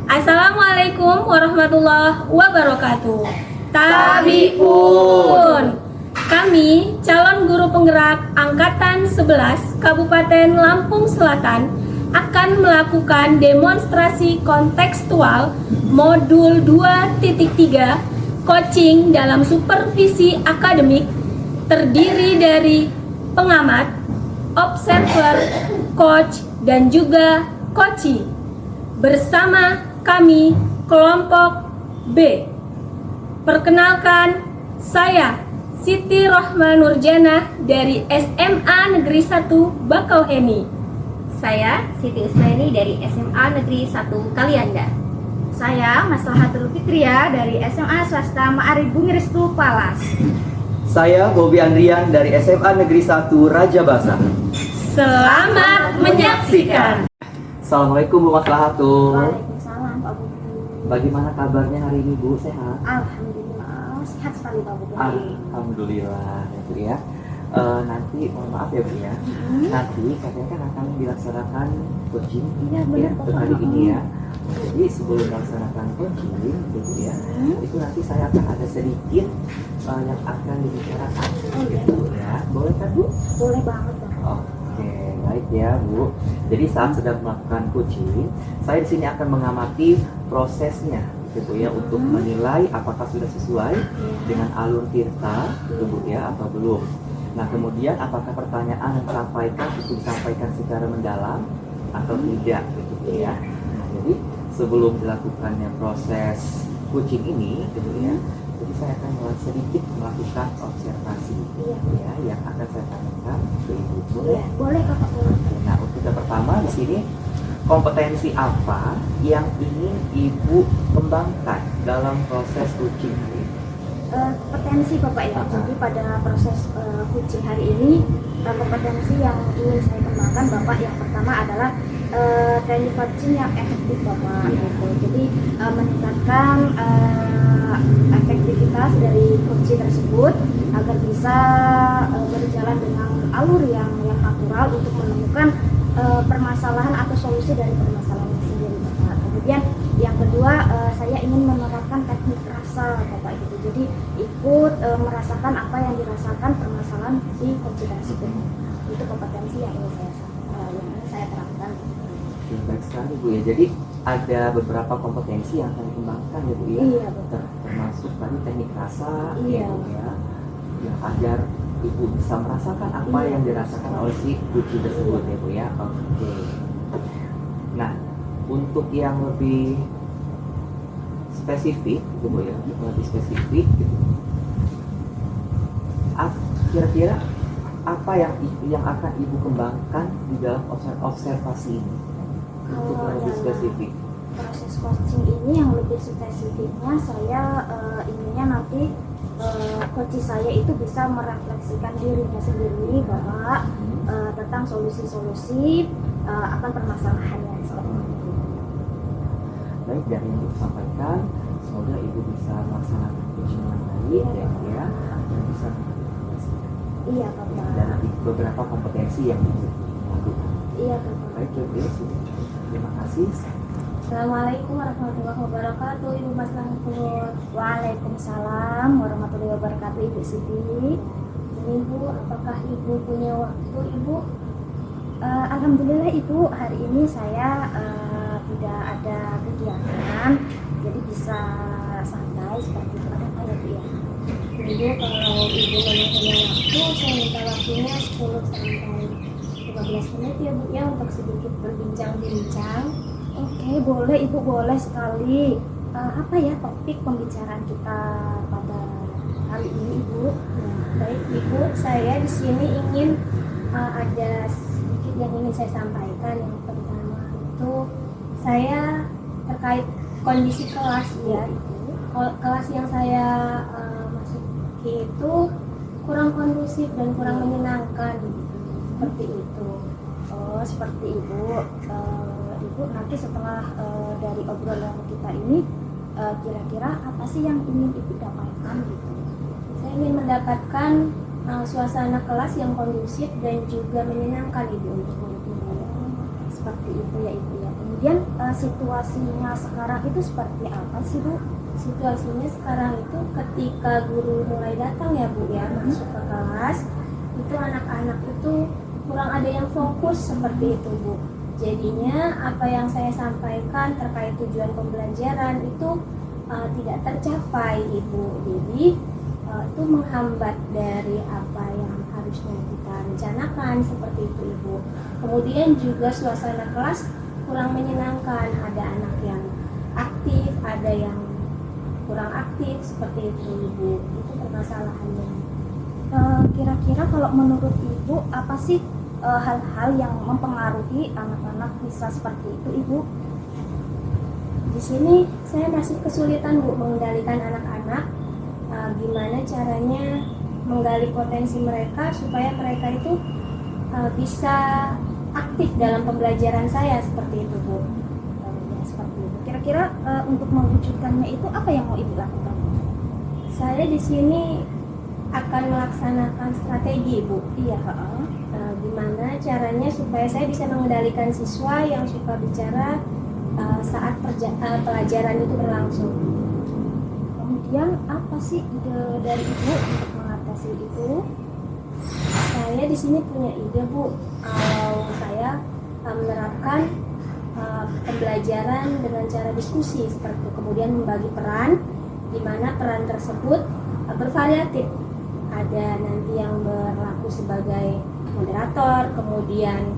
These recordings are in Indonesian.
Assalamualaikum warahmatullahi wabarakatuh. Tabiun. Kami calon guru penggerak Angkatan 11 Kabupaten Lampung Selatan akan melakukan demonstrasi kontekstual modul 2.3 coaching dalam supervisi akademik terdiri dari pengamat, observer, coach, dan juga coachee. Bersama kami kelompok B. Perkenalkan, saya Siti Rohma Nurjana dari SMA Negeri 1 Bakauheni. Saya Siti Usmani dari SMA Negeri 1 Kalianda. Saya Maslahatul Fitria dari SMA Swasta Ma'arif Bumi Restu Palas. Saya Bobi Andrian dari SMA Negeri 1 Raja Basa. Selamat menyaksikan. Assalamualaikum Bu Maslahatul. Waalaikumsalam Pak Bobi. Bagaimana kabarnya hari ini Bu? Sehat? Alhamdulillah sehat sekali Pak Bobi. Alhamdulillah ya Bu ya. Nanti mohon maaf ya Bu ya. Nanti katanya kan akan dilaksanakan coaching Iya, benar, untuk Pak. hari ini ya. Jadi sebelum melaksanakan coaching gitu ya, itu nanti saya akan ada sedikit yang akan dibicarakan gitu ya. Boleh kan Bu? Boleh banget Pak. Oke, baik ya Bu. Jadi saat sedang melakukan coaching, saya di sini akan mengamati prosesnya gitu ya untuk menilai apakah sudah sesuai dengan alur tirta gitu Bu ya atau belum. Nah, kemudian apakah pertanyaan yang disampaikan itu disampaikan secara mendalam atau tidak gitu Bu ya. Nah, jadi sebelum dilakukannya proses coaching ini gitu ya, jadi saya akan sedikit melakukan observasi ya yang akan saya tanyakan ke Ibu. Boleh? Boleh Kakak boleh. Nah, untuk yang pertama di sini kompetensi apa yang ingin Ibu kembangkan dalam proses coaching hari ini? Kompetensi Bapak ya. Jadi pada proses coaching hari ini kompetensi yang ingin saya kembangkan Bapak yang pertama adalah training coaching yang efektif Bapak gitu. Jadi meningkatkan efektivitas dari coaching tersebut agar bisa berjalan dengan alur yang natural untuk menemukan permasalahan atau solusi dari permasalahan itu sendiri Bapak. Kemudian yang kedua saya ingin menerapkan teknik rasa Bapak gitu. Jadi ikut merasakan apa yang dirasakan permasalahan di coaching tersebut. Itu kompetensi yang ingin saya terapkan. Baik sekali Bu ya. Jadi ada beberapa kompetensi yang akan dikembangkan ya Bu ya. Iya betul. Termasuk tadi teknik rasa Iya. gitu ya. Ya agar Ibu bisa merasakan apa Iya. yang dirasakan oleh si coaching tersebut ya Bu ya. Oke. Nah, untuk yang lebih spesifik gitu Bu ya, lebih spesifik gitu. Kira-kira apa yang akan Ibu kembangkan di dalam observasi ini? Untuk yang lebih spesifik. Proses coaching ini yang lebih spesifiknya saya inginnya nanti coach saya itu bisa merefleksikan dirinya sendiri Bapak tentang solusi-solusi akan permasalahannya seperti itu. Baik, dari yang Ibu sampaikan, semoga Ibu bisa melaksanakan coaching dengan baik ya, dan bisa mengapresiasikan. Iya Bapak. Dan nanti beberapa kompetensi yang Ibu lakukan. Iya Bapak. Baik ya Bu ya, terima kasih. Assalamualaikum warahmatullahi wabarakatuh. Ibu Maslahatul. Waalaikumsalam warahmatullahi wabarakatuh Ibu Siti. Ini Bu, apakah Ibu punya waktu Ibu? Alhamdulillah Ibu, hari ini saya tidak ada kegiatan, jadi bisa santai seperti itu. Ada apa ya Bu ya? Ibu, kalau Ibu memang punya waktu, saya minta waktunya 10 sampai 15 menit ya Bu ya untuk sedikit berbincang-bincang. Oke, boleh Ibu, boleh sekali. Apa ya topik pembicaraan kita pada hari ini Ibu? Baik Ibu, saya di sini ingin ada sedikit yang ingin saya sampaikan. Yang pertama itu saya terkait kondisi kelas ya Ibu. Kelas yang saya masuki itu kurang kondusif dan kurang menyenangkan seperti itu. Oh, seperti Ibu. Ibu nanti setelah dari obrolan kita ini kira-kira apa sih yang ingin Ibu dapatkan gitu? Saya ingin mendapatkan suasana kelas yang kondusif dan juga menyenangkan Ibu untuk murid-murid. Seperti itu ya Ibu ya. Kemudian situasinya sekarang itu seperti apa sih Bu? Situasinya sekarang itu ketika guru mulai datang ya Bu ya, masuk ke kelas, itu anak-anak itu kurang ada yang fokus seperti itu Bu. Jadinya apa yang saya sampaikan terkait tujuan pembelajaran itu tidak tercapai Ibu. Jadi itu menghambat dari apa yang harusnya kita rencanakan seperti itu Ibu. Kemudian juga suasana kelas kurang menyenangkan, ada anak yang aktif, ada yang kurang aktif seperti itu Ibu. Itu permasalahannya. Kira-kira kalau menurut Ibu apa sih hal-hal yang mempengaruhi anak-anak bisa seperti itu Ibu? Di sini saya masih kesulitan Bu mengendalikan anak-anak. Gimana caranya menggali potensi mereka supaya mereka itu bisa aktif dalam pembelajaran saya seperti itu Bu. Ya, seperti itu. Kira-kira untuk mewujudkannya itu apa yang mau Ibu lakukan? Saya di sini akan melaksanakan strategi Bu. Iya. Gimana caranya supaya saya bisa mengendalikan siswa yang suka bicara saat pelajaran itu berlangsung. Kemudian apa sih ide dari Ibu untuk mengatasi itu? Saya di sini punya ide Bu, kalau saya menerapkan pembelajaran dengan cara diskusi seperti itu, kemudian membagi peran, di mana peran tersebut bervariatif. Ada nanti yang berlaku sebagai moderator, kemudian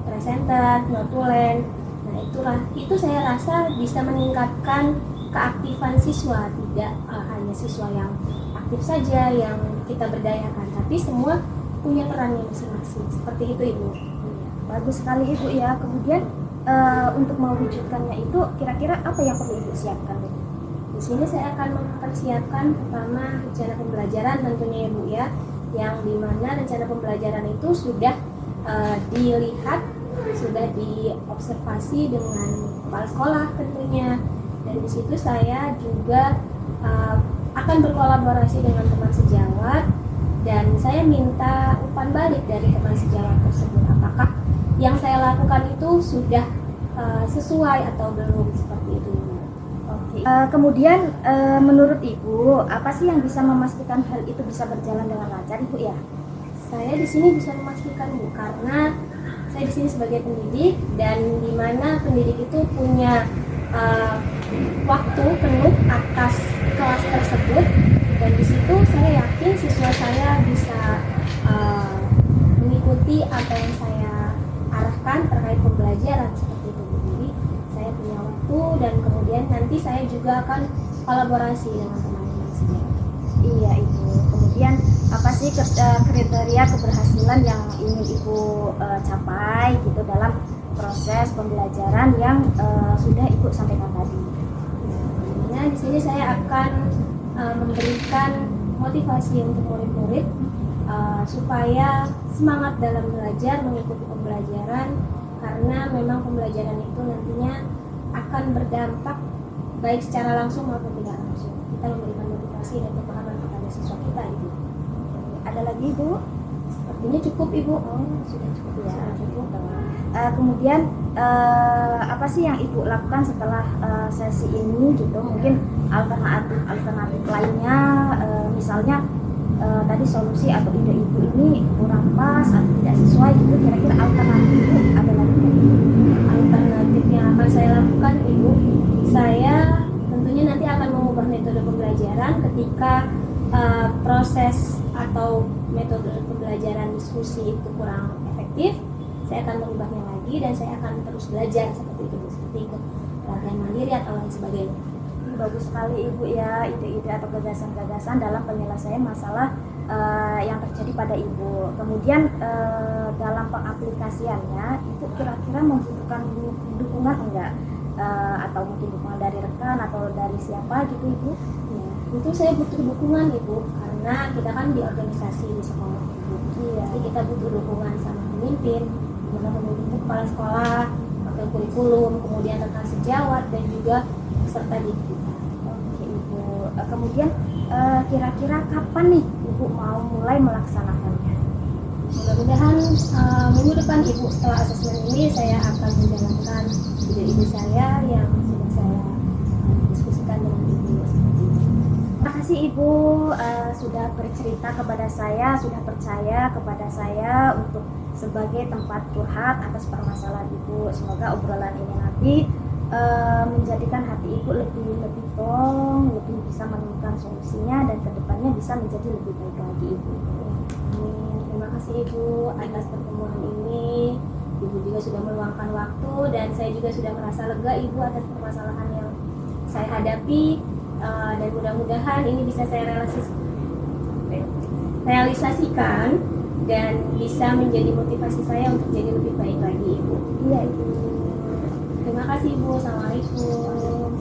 presenter, notulen. Nah itu saya rasa bisa meningkatkan keaktifan siswa, tidak hanya siswa yang aktif saja yang kita berdayakan, tapi semua punya perannya masing-masing. Seperti itu Ibu. Bagus sekali Ibu ya. Kemudian untuk mewujudkannya itu kira-kira apa yang perlu Ibu siapkan? Di sini saya akan mempersiapkan pertama rencana pembelajaran tentunya Ibu ya, yang dimana rencana pembelajaran itu sudah dilihat, sudah diobservasi dengan kepala sekolah tentunya, dan di situ saya juga akan berkolaborasi dengan teman sejawat, dan saya minta umpan balik dari teman sejawat tersebut, apakah yang saya lakukan itu sudah sesuai atau belum, seperti itu. Oke. Kemudian menurut Ibu apa sih yang bisa memastikan hal itu bisa berjalan dengan lancar Ibu ya? Saya di sini bisa memastikan Bu, karena saya di sini sebagai pendidik, dan di mana pendidik itu punya waktu penuh atas kelas tersebut, dan di situ saya yakin siswa saya bisa mengikuti apa yang saya arahkan terkait pembelajaran seperti itu. Jadi saya punya waktu, dan kemudian nanti saya juga akan kolaborasi dengan teman-teman sejawat. Iya Ibu. Kemudian apa sih kriteria keberhasilan yang ingin Ibu capai gitu dalam proses pembelajaran yang sudah Ibu sampaikan tadi? Nah, di sini saya akan memberikan motivasi untuk murid-murid supaya semangat dalam belajar, mengikuti pembelajaran, karena memang pembelajaran itu nantinya akan berdampak baik secara langsung maupun tidak langsung. Kita memberikan motivasi dan pemahaman kepada siswa kita Ibu. Ada lagi Ibu? Sepertinya cukup Ibu. Oh, sudah cukup ya. Sudah cukup. Kemudian apa sih yang Ibu lakukan setelah sesi ini gitu? Mungkin alternatif lainnya, misalnya tadi solusi atau ide Ibu ini kurang pas atau tidak sesuai gitu, kira-kira alternatif Ibu ada lagi nggak? Alternatif yang akan saya lakukan Ibu, saya tentunya nanti akan mengubah metode pembelajaran ketika proses atau metode pembelajaran diskusi itu kurang efektif. Saya akan mengubahnya lagi, dan saya akan terus belajar seperti itu, seperti ikut pelatihan mandiri atau lain sebagainya. Bagus sekali Ibu ya, ide-ide atau gagasan-gagasan dalam penyelesaian masalah yang terjadi pada Ibu. Kemudian dalam pengaplikasiannya itu kira-kira membutuhkan dukungan enggak? Atau mungkin dukungan dari rekan atau dari siapa gitu Ibu? Ya, itu saya butuh dukungan Ibu, karena kita kan di organisasi di sekolah Ibu. Iya. Jadi kita butuh dukungan sama pemimpin, dimana pemimpin itu kepala sekolah, wakil kurikulum, kemudian rekan sejawat, dan juga peserta didik kita. Oke Ibu. Kemudian kira-kira kapan nih Ibu mau mulai melaksanakannya? Mudah-mudahan minggu depan Ibu setelah asesmen ini saya akan menjalankan ide-ide saya yang sudah saya diskusikan dengan Ibu seperti ini. Terima kasih Ibu sudah bercerita kepada saya, sudah percaya kepada saya untuk sebagai tempat curhat atas permasalahan Ibu. Semoga obrolan ini nanti menjadikan hati Ibu lebih plong, lebih bisa menemukan solusinya dan kedepannya bisa menjadi lebih baik lagi Ibu. Amin. Terima kasih Ibu atas pertemuan ini. Ibu juga sudah meluangkan waktu dan saya juga sudah merasa lega Ibu atas permasalahan yang saya hadapi. Dan mudah-mudahan ini bisa saya realisasikan dan bisa menjadi motivasi saya untuk jadi lebih baik lagi Ibu. Iya Ibu. Terima kasih Ibu. Assalamualaikum.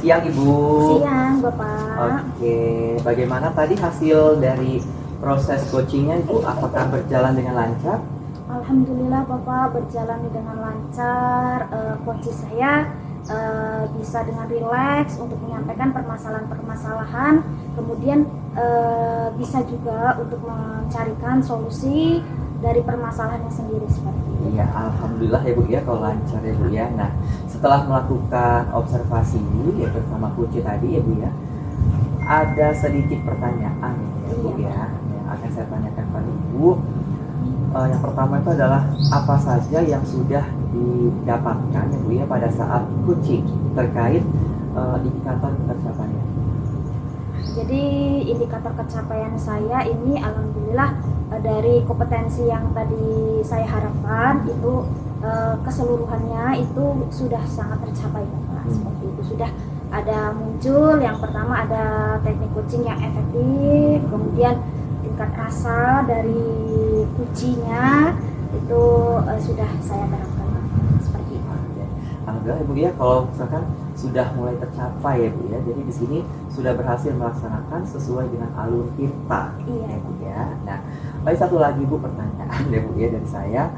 Siang Ibu. Siang Bapak. Oke, bagaimana tadi hasil dari proses coachingnya Ibu? Apakah berjalan dengan lancar? Alhamdulillah Bapak berjalan dengan lancar. Coach saya bisa dengan rileks untuk menyampaikan permasalahan-permasalahan, kemudian bisa juga untuk mencarikan solusi dari permasalahannya sendiri seperti itu. Iya, alhamdulillah ya Bu ya kalau lancar ya Bu ya. Nah, setelah melakukan observasi ya bersama coach tadi ya Bu ya, ada sedikit pertanyaan ya Bu ya yang akan saya tanyakan pada Ibu. Yang pertama itu adalah apa saja yang sudah didapatkan ya Bu ya pada saat coaching terkait indikator pencapaiannya. Jadi indikator kecapaian saya ini alhamdulillah dari kompetensi yang tadi saya harapkan itu keseluruhannya itu sudah sangat tercapai Bapak. Seperti itu sudah ada muncul, yang pertama ada teknik coaching yang efektif, kemudian tingkat rasa dari kuncinya itu sudah saya terapkan seperti itu. Alhamdulillah ya Bu ya kalau misalkan sudah mulai tercapai ya Bu ya. Jadi di sini sudah berhasil melaksanakan sesuai dengan alur tirta Iya. ya Bu ya. Nah, baik satu lagi Bu pertanyaan ya Bu ya dari saya.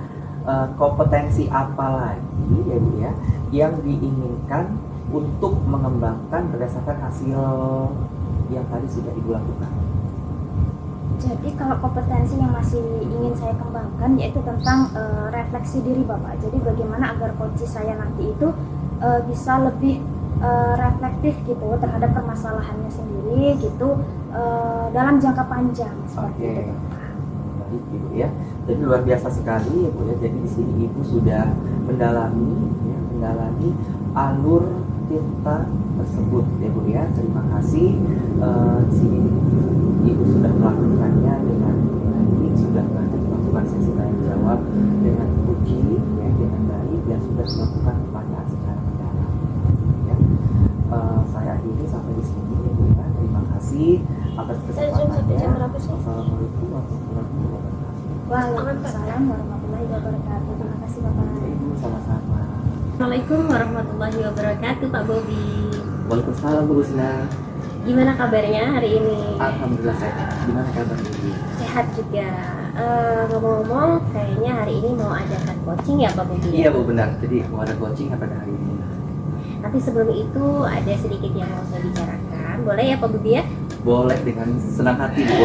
Kompetensi apa lagi ya Bu ya yang diinginkan untuk mengembangkan berdasarkan hasil yang tadi sudah Ibu lakukan? Jadi kalau kompetensi yang masih ingin saya kembangkan yaitu tentang refleksi diri Bapak. Jadi bagaimana agar coach saya nanti itu bisa lebih reflektif gitu terhadap permasalahannya sendiri gitu dalam jangka panjang seperti Oke. itu Bapak. Baik Ibu ya. Jadi luar biasa sekali ya Bu ya. Jadi di sini Ibu sudah mendalami alur tirta tersebut ya Bu ya. Terima kasih. Di sini Ibu sudah melakukannya dengan baik, sudah melakukan sesi tanya jawab dengan uji ya, dengan baik dan sudah melakukan pertanyaan secara mendalam. Ya. Saya akhiri sampai di sini ya Bu ya. Terima kasih atas kesempatannya. Assalamualaikum warahmatullahi wabarakatuh. Waalaikumsalam warahmatullahi wabarakatuh. Terima kasih Bapak. Ibu sama-sama. Assalamualaikum warahmatullahi wabarakatuh Pak Bobi. Waalaikumsalam Bu Husna. Gimana kabarnya hari ini? Alhamdulillah sehat. Gimana kabar Ibu? Sehat juga. Ngomong-ngomong, kayaknya hari ini mau adakan coaching ya Pak Bobi? Iya Bu benar. Jadi mau ada coaching pada hari ini. Tapi sebelum itu ada sedikit yang mau saya bicarakan. Boleh ya Pak Bobi ya? Boleh dengan senang hati Bu.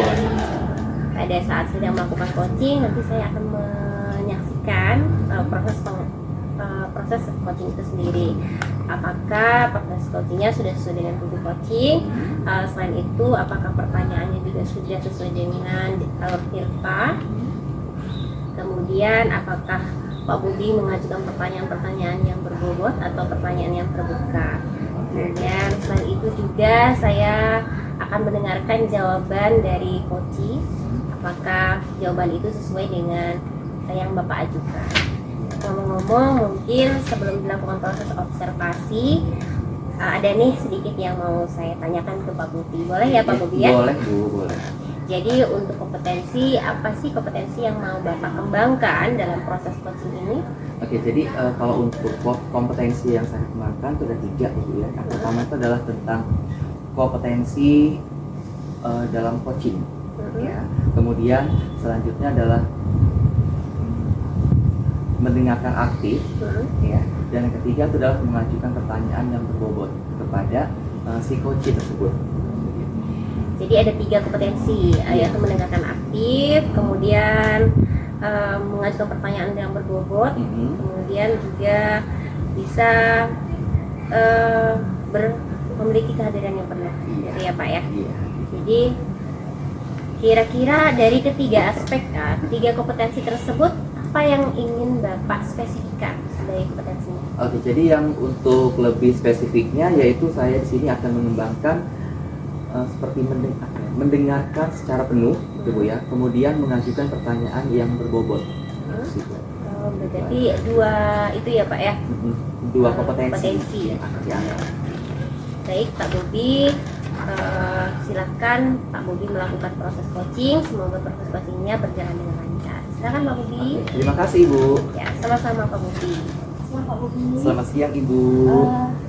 Pada saat sedang melakukan coaching, nanti saya akan menyaksikan proses coaching itu sendiri. Apakah proses coachingnya sudah sesuai dengan buku coaching? Selain itu, apakah pertanyaannya juga sudah sesuai dengan alur tirta? Kemudian, apakah Pak Budi mengajukan pertanyaan-pertanyaan yang berbobot atau pertanyaan yang terbuka? Kemudian, selain itu juga saya akan mendengarkan jawaban dari coaching. Apakah jawaban itu sesuai dengan yang Bapak ajukan? Ngomong-ngomong, mungkin sebelum dilakukan proses observasi, ada nih sedikit yang mau saya tanyakan ke Pak Budi. Boleh ya Pak Budi ya? Boleh Bu, boleh. Jadi untuk kompetensi, apa sih kompetensi yang mau Bapak kembangkan dalam proses coaching ini? Oke, jadi kalau untuk kompetensi yang saya kembangkan itu ada 3 Ibu ya. Yang pertama itu adalah tentang kompetensi dalam coaching. Ya. Kemudian selanjutnya adalah mendengarkan aktif, ya. Dan yang ketiga itu adalah mengajukan pertanyaan yang berbobot kepada si coach tersebut. Jadi ada 3 kompetensi, yaitu mendengarkan aktif, kemudian mengajukan pertanyaan yang berbobot, kemudian juga bisa memiliki kehadiran yang penuh, gitu ya Pak ya. Jadi kira-kira dari ketiga aspek, ketiga kompetensi tersebut, apa yang ingin Bapak spesifikkan sebagai kompetensinya? Oke, jadi yang untuk lebih spesifiknya yaitu saya di sini akan mengembangkan seperti mendengarkan secara penuh, gitu Bu ya. Kemudian mengajukan pertanyaan yang berbobot. Berarti 2 itu ya Pak ya? 2 kompetensi. Kompetensi. Baik Pak Bobi, silakan Pak Bobi melakukan proses coaching. Semoga proses coachingnya berjalan dengan lancar. Silakan Pak Bobi. Terima kasih Ibu. Ya, sama-sama Pak Bobi. Siang Pak Bobi. Selamat siang Ibu.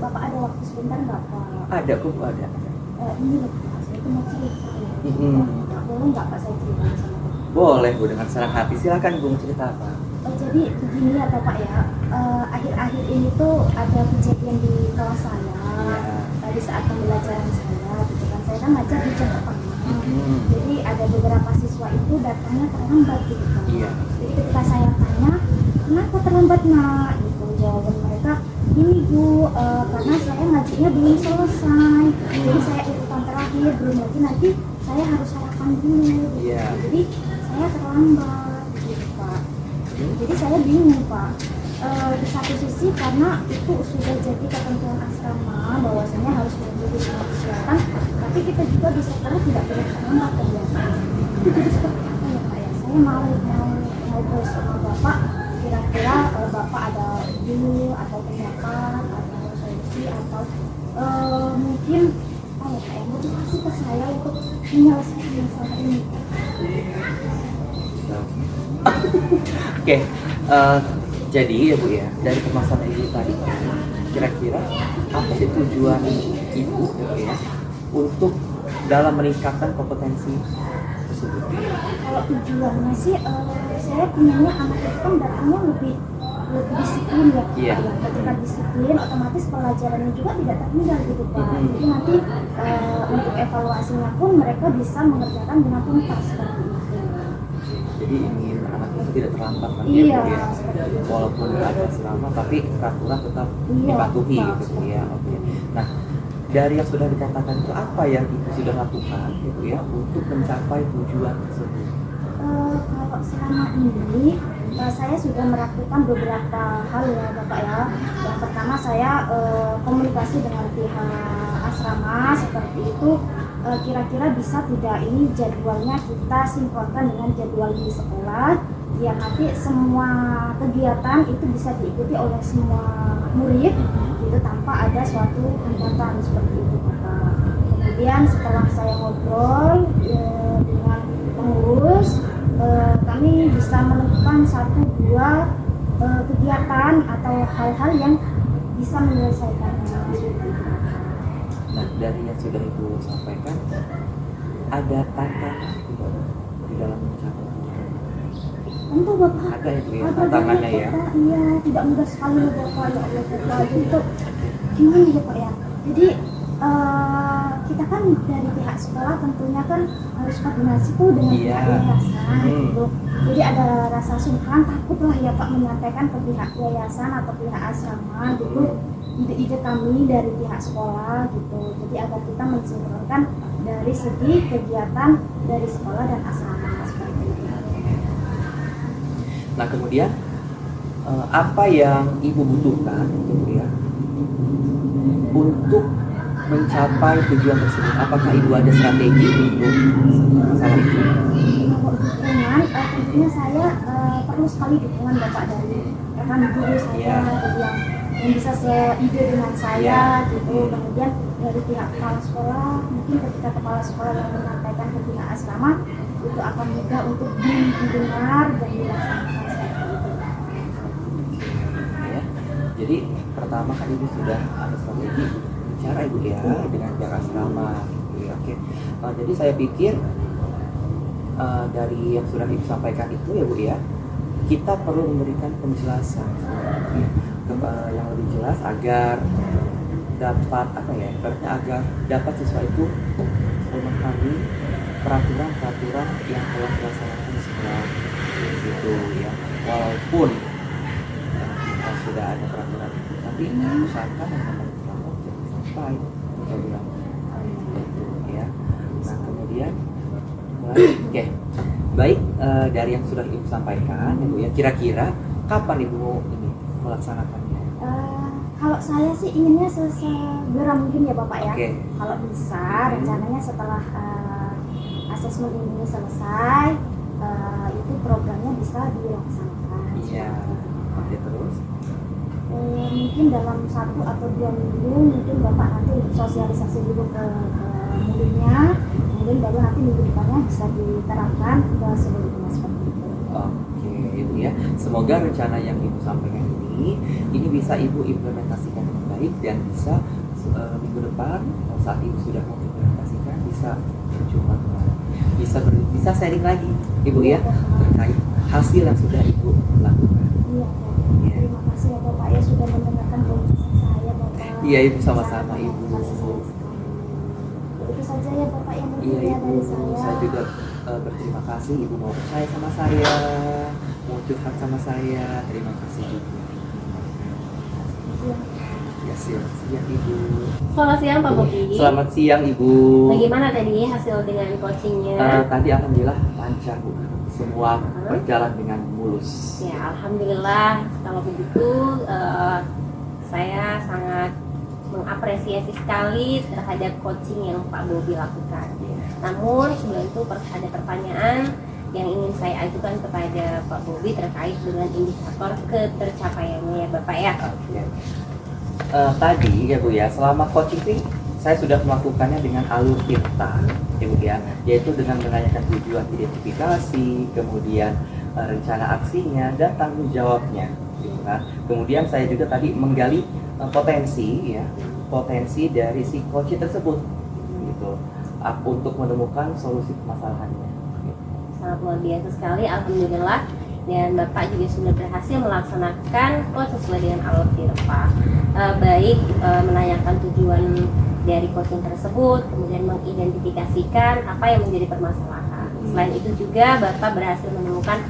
Bapak ada waktu sebentar nggak Pak? Ada kok Bu, ada. Ini loh Pak, saya itu mau cerita ya. Pak, boleh nggak Pak saya cerita sama Bapak? Boleh Bu, dengan senang hati. Silakan Bu, cerita apa? Jadi begini ya Bapak ya, akhir-akhir ini tuh ada kejadian di kelas saya, di saat pembelajaran saya, gitu kan. Saya kan ngajar di jam pertama, jadi ada beberapa siswa itu datangnya terlambat gitu kan. Jadi ketika saya tanya, kenapa terlambat nak? Gitu, jawaban mereka, ini Bu, karena saya ngajinya belum selesai, jadi saya urutan terakhir, belum lagi nanti saya harus sarapan dulu, gitu. Jadi saya terlambat, gitu Pak. Jadi saya bingung Pak, di satu sisi karena itu sudah jadi ketentuan asrama bahwasanya harus mengikuti semua kegiatan, tapi kita juga di sekolah tidak boleh terlambat kegiatan. Itu jadi seperti apa ya Pak ya? Saya mau ngobrol sama Bapak, kira-kira Bapak ada ide atau pendapat atau solusi atau mungkin apa ya Pak ya, motivasi ke saya untuk menyelesaikan masalah ini. Oke, jadi ya Bu ya, dari permasalahan Ibu tadi, kira-kira apa sih tujuan Ibu ya untuk dalam meningkatkan kompetensi tersebut? Kalau tujuannya sih, saya punyanya anak itu kan datangnya lebih disiplin ya Pak. Iya. Ketika disiplin, otomatis pelajarannya juga tidak tertinggal gitu Pak. Jadi nanti untuk evaluasinya pun mereka bisa mengerjakan dengan tuntas seperti itu. Jadi ingin anak itu tidak terlambat kan Iya, Bu ya? seperti itu. Walaupun ada asrama tapi peraturan tetap Iya, dipatuhi Pak, gitu seperti ya. Oke. Nah, dari yang sudah dikatakan itu apa yang Ibu sudah lakukan gitu ya untuk mencapai tujuan tersebut? Kalau selama ini saya sudah melakukan beberapa hal ya Bapak ya. Yang pertama saya komunikasi dengan pihak asrama seperti itu, kira-kira bisa tidak ini jadwalnya kita sinkronkan dengan jadwal di sekolah biar nanti semua kegiatan itu bisa diikuti oleh semua murid itu tanpa ada suatu hambatan seperti itu Bapak. Kemudian setelah saya ngobrol dengan pengurus, kami bisa menentukan 1-2 kegiatan atau hal-hal yang bisa menyelesaikannya. Nah, dari yang sudah Ibu sampaikan, ada tantangan di dalam mencapai Tentu Bapak. ada itu ya Ada tantangannya banyak, ya. Bapak. Iya, tidak mudah sekali loh Bapak, ya Allah Bapak. Jadi itu gimana ya Pak ya? Jadi kita kan dari pihak sekolah tentunya kan harus koordinasi tuh dengan pihak yayasan gitu. Jadi ada rasa sungkan, takut lah ya Pak menyampaikan ke pihak yayasan atau pihak asrama gitu ide-ide kami dari pihak sekolah gitu. Jadi agar kita mensinkronkan dari segi kegiatan dari sekolah dan asrama seperti itu. Nah, kemudian apa yang Ibu butuhkan gitu ya untuk mencapai tujuan tersebut? Apakah Ibu ada strategi untuk masalah itu? Kalau dukungan, tentunya saya perlu sekali dukungan Bapak dari rekan guru saya yang bisa seide dengan saya gitu. Kemudian dari pihak kepala sekolah, mungkin ketika kepala sekolah yang menyampaikan ke pihak asrama itu akan mudah untuk didengar dan dilaksanakan seperti itu. Ya. Jadi pertama kan Ibu sudah ada strategi bicara Ibu ya dengan pihak asrama gitu ya. Oke. Jadi saya pikir dari yang sudah Ibu sampaikan itu ya Bu ya, kita perlu memberikan penjelasan ya, yang lebih jelas agar dapat apa ya, ibaratnya agar dapat siswa itu memahami peraturan-peraturan yang telah dilaksanakan di sekolah itu ya. Walaupun kita sudah ada peraturan itu, tapi usahakan yang namanya peraturan jangan sampai kita bilang itu ya. Nah kemudian oke, baik, dari yang sudah ibu sampaikan ibu ya, kira-kira kapan ibu ini melaksanakannya? Kalau saya sih inginnya sesegera mungkin ya Bapak ya. Oke. Kalau bisa rencananya setelah asesmen ini selesai, itu programnya bisa dilaksanakan. Iya. Oke, terus Mungkin dalam 1 atau 2 minggu mungkin Bapak nanti sosialisasi dulu ke muridnya, kemudian baru nanti minggu depannya bisa diterapkan ke seluruhnya seperti itu. oke ibu ya, semoga rencana yang ibu sampaikan ini bisa ibu implementasikan dengan baik dan bisa minggu depan saat ibu sudah mau implementasikan bisa berjumpa kembali, bisa sharing lagi ibu ya terkait hasil yang sudah ibu lakukan. Iya, Pak. Iya. Terima kasih ya Bapak ya sudah mendengarkan kondisi saya Bapak. Iya, Ibu, sama-sama, Sangat Ibu. terima kasih sekali. Itu saja ya Bapak yang Iya bersedia ibu, dari saya. saya juga berterima kasih ibu mau percaya sama saya, mau curhat sama saya, terima kasih ibu. Iya. Ya siap ibu. Selamat siang Pak Bobi. Selamat siang ibu. Bagaimana tadi hasil dengan coachingnya? Tadi alhamdulillah lancar bu, semua berjalan dengan mulus. Ya, alhamdulillah. Kalau begitu, saya sangat mengapresiasi sekali terhadap coaching yang Pak Bobi lakukan. Namun sebelum itu ada pertanyaan yang ingin saya ajukan kepada Pak Bobi terkait dengan indikator ketercapaiannya ya Bapak ya. Oke. Tadi ya bu ya, selama coaching ini saya sudah melakukannya dengan alur tirta, ya bu ya, yaitu dengan menanyakan tujuan identifikasi, kemudian rencana aksinya dan tanggung jawabnya, gitu kan. Kemudian saya juga tadi menggali potensi ya, potensi dari si coach tersebut, gitu, untuk menemukan solusi permasalahannya. Gitu. Sangat luar biasa sekali, alhamdulillah. Dan Bapak juga sudah berhasil melaksanakan sesuai dengan alur tirta. Baik menanyakan tujuan dari coaching tersebut, kemudian mengidentifikasikan apa yang menjadi permasalahan. Selain itu juga Bapak berhasil menemukan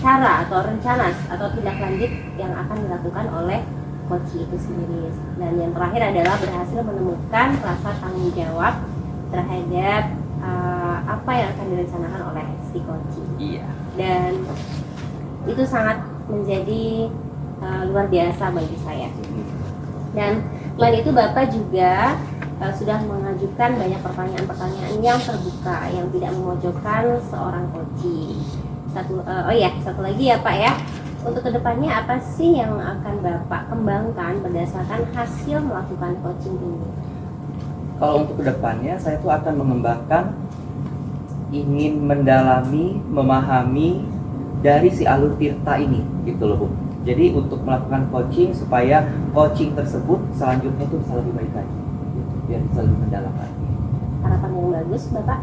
cara atau rencana atau tindak lanjut yang akan dilakukan oleh coach itu sendiri. Dan yang terakhir adalah berhasil menemukan rasa tanggung jawab terhadap apa yang akan direncanakan oleh si coach. Iya. Dan itu sangat menjadi luar biasa bagi saya. Dan selain itu Bapak juga sudah mengajukan banyak pertanyaan-pertanyaan yang terbuka, yang tidak memojokkan seorang coaching. Satu lagi ya Pak ya, untuk kedepannya apa sih yang akan Bapak kembangkan berdasarkan hasil melakukan coaching ini? Kalau untuk kedepannya saya tuh akan mengembangkan, ingin mendalami, memahami dari si alur tirta ini, gitu loh Bu. Jadi untuk melakukan coaching supaya coaching tersebut selanjutnya itu bisa lebih baik lagi, gitu, biar bisa lebih mendalam lagi. Harapan yang bagus Bapak.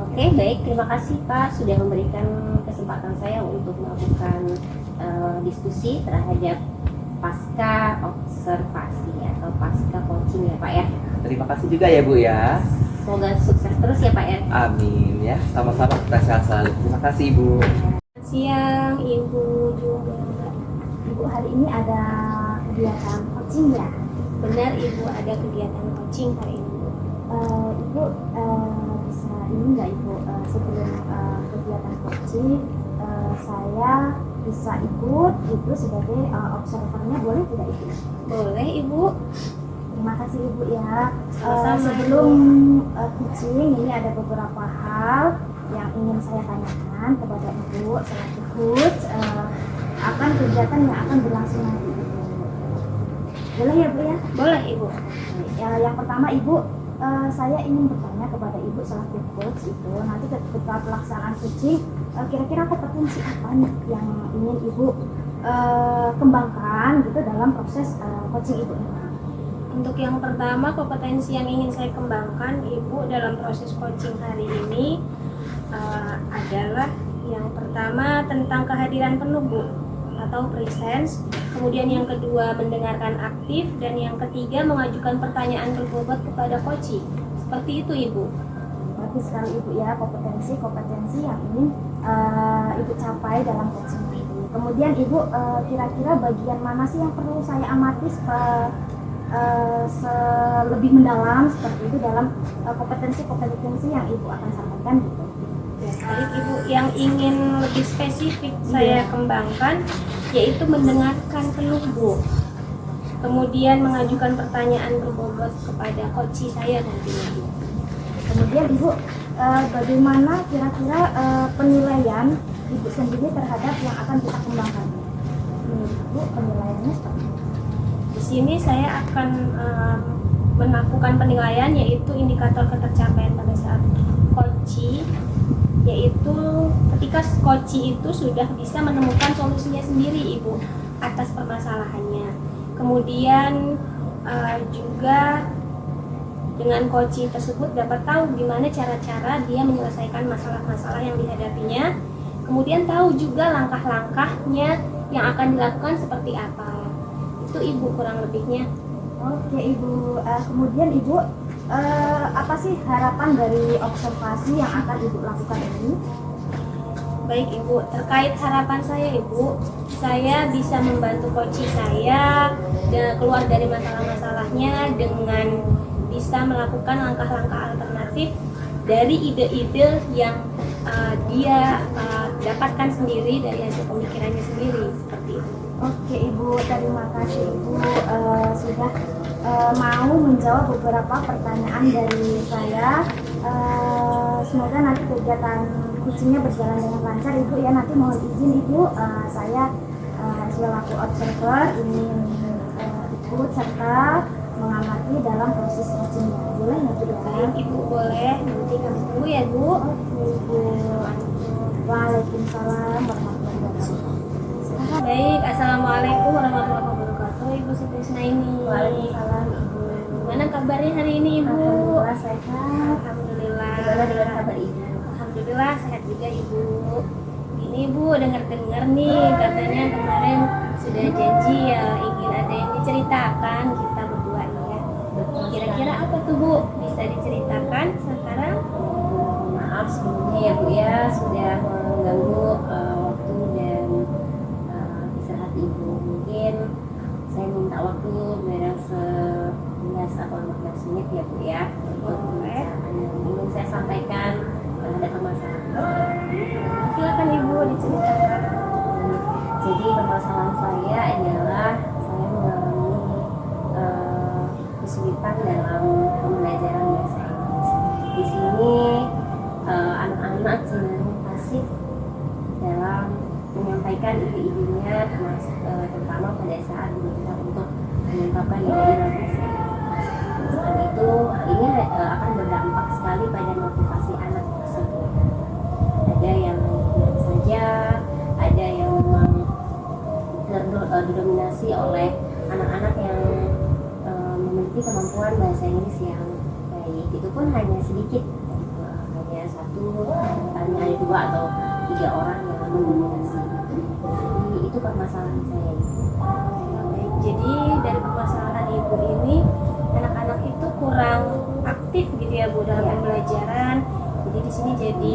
Oke, baik, terima kasih Pak sudah memberikan kesempatan saya untuk melakukan diskusi terhadap pasca observasi atau pasca coaching ya Pak ya. Terima kasih juga ya Bu ya. Semoga sukses terus ya Pak ya. Amin ya. Sama-sama, kita sehat selalu. Terima kasih Ibu. Siang Ibu juga. Ibu hari ini ada kegiatan coaching ya? Benar Ibu, ada kegiatan coaching hari ini Bu. Ibu bisa ini nggak Ibu sebelum kegiatan coaching saya bisa ikut itu sebagai observernya, boleh tidak Ibu? Boleh Ibu. Terima kasih Ibu ya. Sama-sama, Sebelum coaching ini ada beberapa hal yang ingin saya tanyakan kepada Ibu selaku coach akan kegiatan yang akan berlangsung nanti Ibu. Boleh ya Bu ya? Boleh Ibu. Ya, yang pertama Ibu, saya ingin bertanya kepada Ibu selaku coach itu nanti ketika pelaksanaan coaching kira-kira kompetensi apa nih yang ingin Ibu kembangkan gitu dalam proses coaching Ibu ini? Untuk yang pertama, kompetensi yang ingin saya kembangkan Ibu dalam proses coaching hari ini adalah yang pertama tentang kehadiran penuh Bu, atau presence. Kemudian yang kedua mendengarkan aktif, dan yang ketiga mengajukan pertanyaan berbobot kepada coaching. Seperti itu Ibu. Bagus sekali Ibu ya, kompetensi yang ingin Ibu capai dalam coaching ini. Kemudian Ibu, kira-kira bagian mana sih yang perlu saya amati lebih mendalam seperti itu dalam kompetensi yang Ibu akan sampaikan gitu. Ya, baik Ibu, yang ingin lebih spesifik saya kembangkan yaitu mendengarkan keluh Bu. Kemudian mengajukan pertanyaan berbobot kepada coach saya nantinya Bu. Kemudian Ibu, bagaimana kira-kira penilaian Ibu sendiri terhadap yang akan kita kembangkan? Menurut Ibu, penilaiannya seperti apa? Di sini saya akan melakukan penilaian yaitu indikator ketercapaian pada saat coach, yaitu ketika coach itu sudah bisa menemukan solusinya sendiri Ibu atas permasalahannya. Kemudian juga dengan coach tersebut dapat tahu gimana cara-cara dia menyelesaikan masalah-masalah yang dihadapinya. Kemudian tahu juga langkah-langkahnya yang akan dilakukan seperti apa. Itu Ibu kurang lebihnya. Oke Ibu, kemudian Ibu, apa sih harapan dari observasi yang akan Ibu lakukan ini? Baik Ibu, terkait harapan saya Ibu, saya bisa membantu coach saya keluar dari masalah-masalahnya dengan bisa melakukan langkah-langkah alternatif dari ide-ide yang dia dapatkan sendiri dari hasil pemikirannya sendiri, seperti itu. Oke Ibu, terima kasih Ibu sudah mau menjawab beberapa pertanyaan dari saya. Semoga nanti kegiatan coachingnya berjalan dengan lancar Ibu ya. Nanti mohon izin Ibu, saya selaku observer ingin ikut serta mengamati dalam proses coachingnya. Boleh nggak Bu? Baik Ibu, boleh. Nanti kami tunggu ya Bu. Oke Ibu. Waalaikumsalam warahmatullahi wabarakatuh. Baik, Assalamualaikum warahmatullahi wabarakatuh. Ibu Siti Husnaini. Waalaikumsalam Ibu. Gimana kabarnya hari ini Ibu? Alhamdulillah sehat. Alhamdulillah. Gimana dengan kabar Ibu? Alhamdulillah sehat juga Ibu. Ini Ibu dengar-dengar nih katanya kemarin sudah janji ya ingin ada yang diceritakan kita berdua ya. Kira-kira apa tuh Bu? Bisa diceritakan sekarang? Maaf sebelumnya ya Bu ya, sudah mengganggu waktu dan istirahat Ibu. Mungkin saya minta waktu barang 11 atau 15 menit ya Bu ya, untuk pembicaraan yang ingin saya sampaikan terhadap permasalahan. Silakan Ibu diceritakan. Jadi permasalahan saya adalah saya mengalami kesulitan dalam pembelajaran bahasa Inggris. Di sini anak-anak cenderung pasif dalam menyampaikan ide-idenya, terutama pada saat diminta untuk mengungkapkan ide-ide dalam bahasa Inggris. Selain itu, hal ini akan berdampak sekali pada motivasi anak tersebut. Ada yang biasa saja, ada yang memang didominasi oleh anak-anak yang memiliki kemampuan bahasa Inggris yang baik. Itu pun hanya sedikit, hanya hanya 2 atau 3 orang yang mendominasi. Jadi itu permasalahan saya. Baik, jadi dari permasalahan Ibu ini anak-anak itu kurang aktif gitu ya Bu dalam pembelajaran. Jadi di sini jadi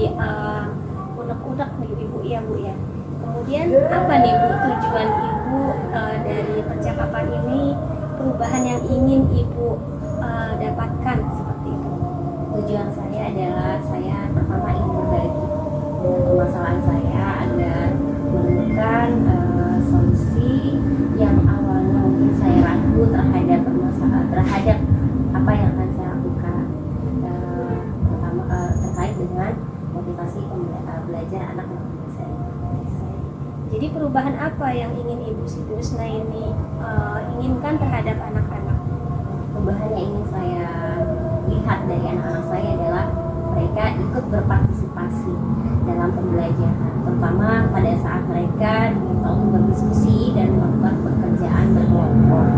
unek-unek nih Ibu ya Bu ya. Kemudian apa nih Bu tujuan Ibu dari percakapan ini, perubahan yang ingin Ibu dapatkan seperti itu? Tujuan saya adalah saya pertama ingin berbagi dengan permasalahan saya agar menemukan solusi yang awalnya mungkin saya ragu terhadap permasalahan, terhadap apa yang akan saya lakukan, terutama terkait dengan motivasi belajar anak bahasa Inggris. Jadi perubahan apa yang ingin Ibu Siti Husnaini inginkan terhadap anak-anak? Perubahan yang ingin saya lihat dari anak-anak saya adalah mereka ikut berpartisipasi dalam pembelajaran, terutama pada saat mereka diminta untuk berdiskusi dan melakukan pekerjaan berkelompok.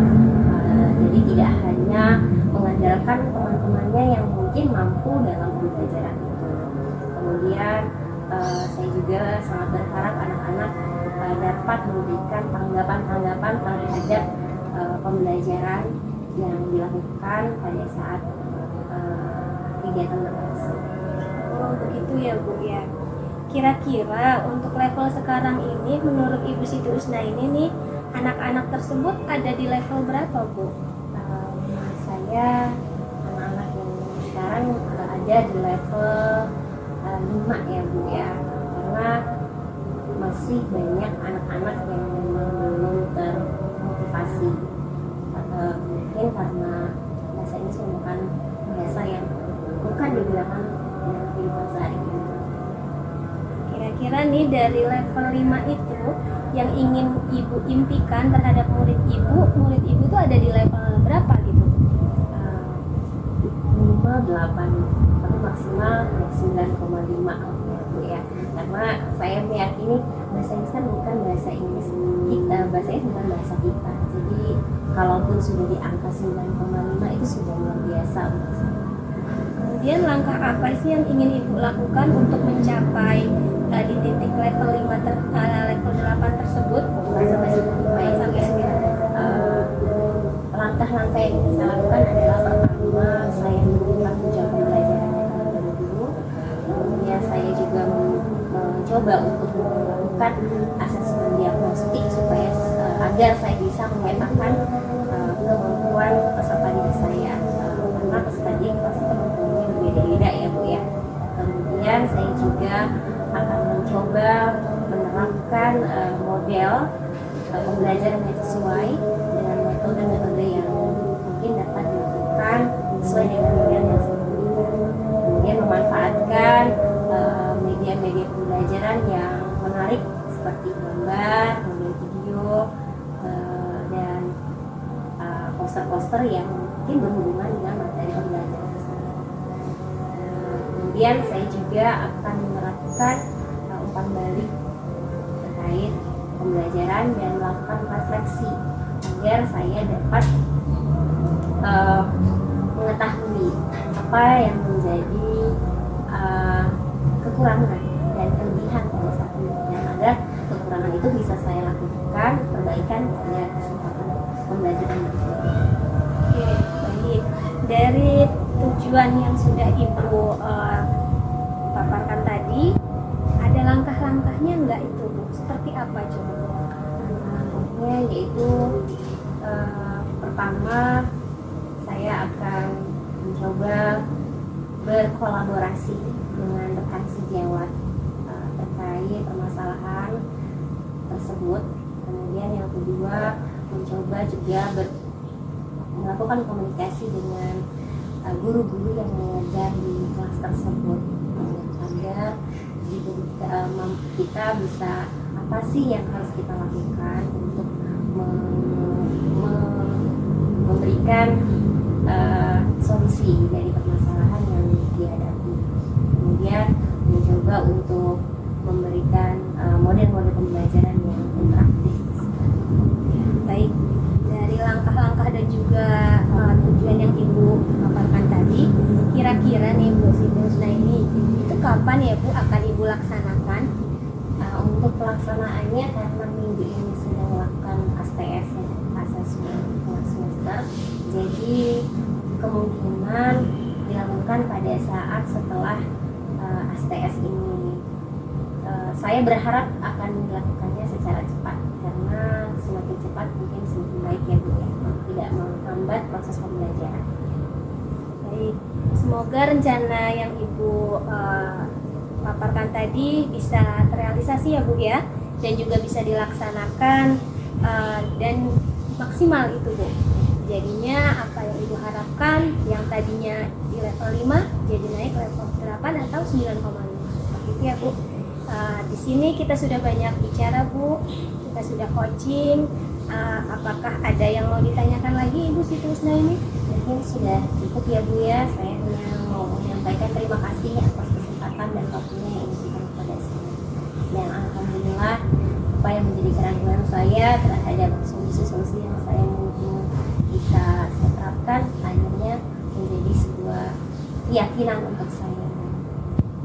Jadi tidak hanya mengandalkan teman-temannya yang mungkin mampu dalam pembelajaran itu. Kemudian saya juga sangat berharap anak-anak dapat memberikan tanggapan-tanggapan terhadap pembelajaran yang dilakukan pada saat kegiatan berlangsung. Oh begitu ya Bu ya. Kira-kira untuk level sekarang ini menurut Ibu Siti Usna ini nih, anak-anak tersebut ada di level berapa Bu? Menurut saya anak-anak yang sekarang ada di level 5 ya Bu ya, karena masih banyak anak-anak yang memang belum termotivasi, mungkin karena bahasa ini merupakan bahasa yang bukan digunakan dalam kehidupan sehari-hari. Kira-kira nih dari level 5 itu yang ingin Ibu impikan terhadap murid Ibu itu ada di level berapa gitu? Minimal 8, tapi maksimal 9,5 ya Bu ya. Karena saya meyakini bahasa Inggris kan bukan bahasa Inggris kita, bahasa Inggris bukan bahasa kita. Jadi kalaupun sudah di angka 9,5 itu sudah luar biasa untuk saya. Kemudian langkah apa sih yang ingin Ibu lakukan untuk mencapai di titik level 5 level 8 tersebut Sampai 9. Langkah-langkah yang bisa lakukan adalah pertama saya menunjukkan menjawab pembelajaran terlebih dulu. Kemudian saya juga mencoba untuk melakukan asesmen diagnostik supaya agar saya bisa memetakan kemampuan peserta didik saya, karena peserta didik pasti kemampuannya berbeda-beda ya Bu ya. Kemudian saya juga akan mencoba menerapkan model pembelajaran yang sesuai dengan metode-metode yang mungkin dapat dilakukan sesuai dengan model yang saya berikan. Kemudian memanfaatkan media-media pembelajaran yang menarik seperti gambar, kemudian video, dan poster-poster yang mungkin berhubungan dengan materi pembelajaran tersebut. Kemudian saya juga akan menerapkan umpan balik terkait pembelajaran dan melakukan refleksi agar saya dapat mengetahui apa yang menjadi kekurangan dan kelebihan pada saat pembelajaran, agar kekurangan itu bisa saya lakukan perbaikan pada kesempatan pembelajaran berikutnya. Oke, baik. Dari tujuan yang sudah Ibu paparkan tadi, ada langkah-langkahnya enggak itu Bu? Seperti apa coba? Langkahnya yaitu pertama saya akan mencoba berkolaborasi dengan rekan sejawat terkait permasalahan tersebut. Kemudian yang kedua mencoba juga melakukan komunikasi dengan guru-guru yang mengajar di kelas tersebut, agar kita bisa apa sih yang harus kita lakukan untuk memberikan solusi dari permasalahan yang dihadapi. Kemudian mencoba untuk memberikan model-model pembelajaran yang interaktif. Baik, dari langkah-langkah dan juga tujuan yang Ibu paparkan tadi, kira-kira nih Bu Siti Usna ini itu kapan ya Bu akan Ibu laksanakan? Untuk pelaksanaannya, karena minggu ini sedang melakukan ASTS, asesmen tengah semester, jadi kemungkinan dilakukan pada saat setelah ASTS ini. Saya berharap akan dilakukannya secara cepat, karena semakin cepat mungkin semakin baik ya Bu ya, tidak menghambat proses pembelajaran. Baik, semoga rencana yang Ibu paparkan tadi bisa terrealisasi ya Bu ya, dan juga bisa dilaksanakan dan maksimal itu Bu. Jadinya apa yang Ibu harapkan yang tadinya di level 5 jadi naik level 8 atau 9,5 seperti itu ya Bu. Di sini kita sudah banyak bicara Bu, kita sudah coaching. Apakah ada yang mau ditanyakan lagi Ibu Siti Usna ini? Mungkin sudah cukup ya Bu ya. Saya hanya mau menyampaikan terima kasih atas kesempatan dan waktunya yang diberikan kepada saya. Dan alhamdulillah apa yang menjadi keraguan saya terhadap solusi-solusi yang saya mungkin bisa saya terapkan akhirnya menjadi sebuah keyakinan untuk saya.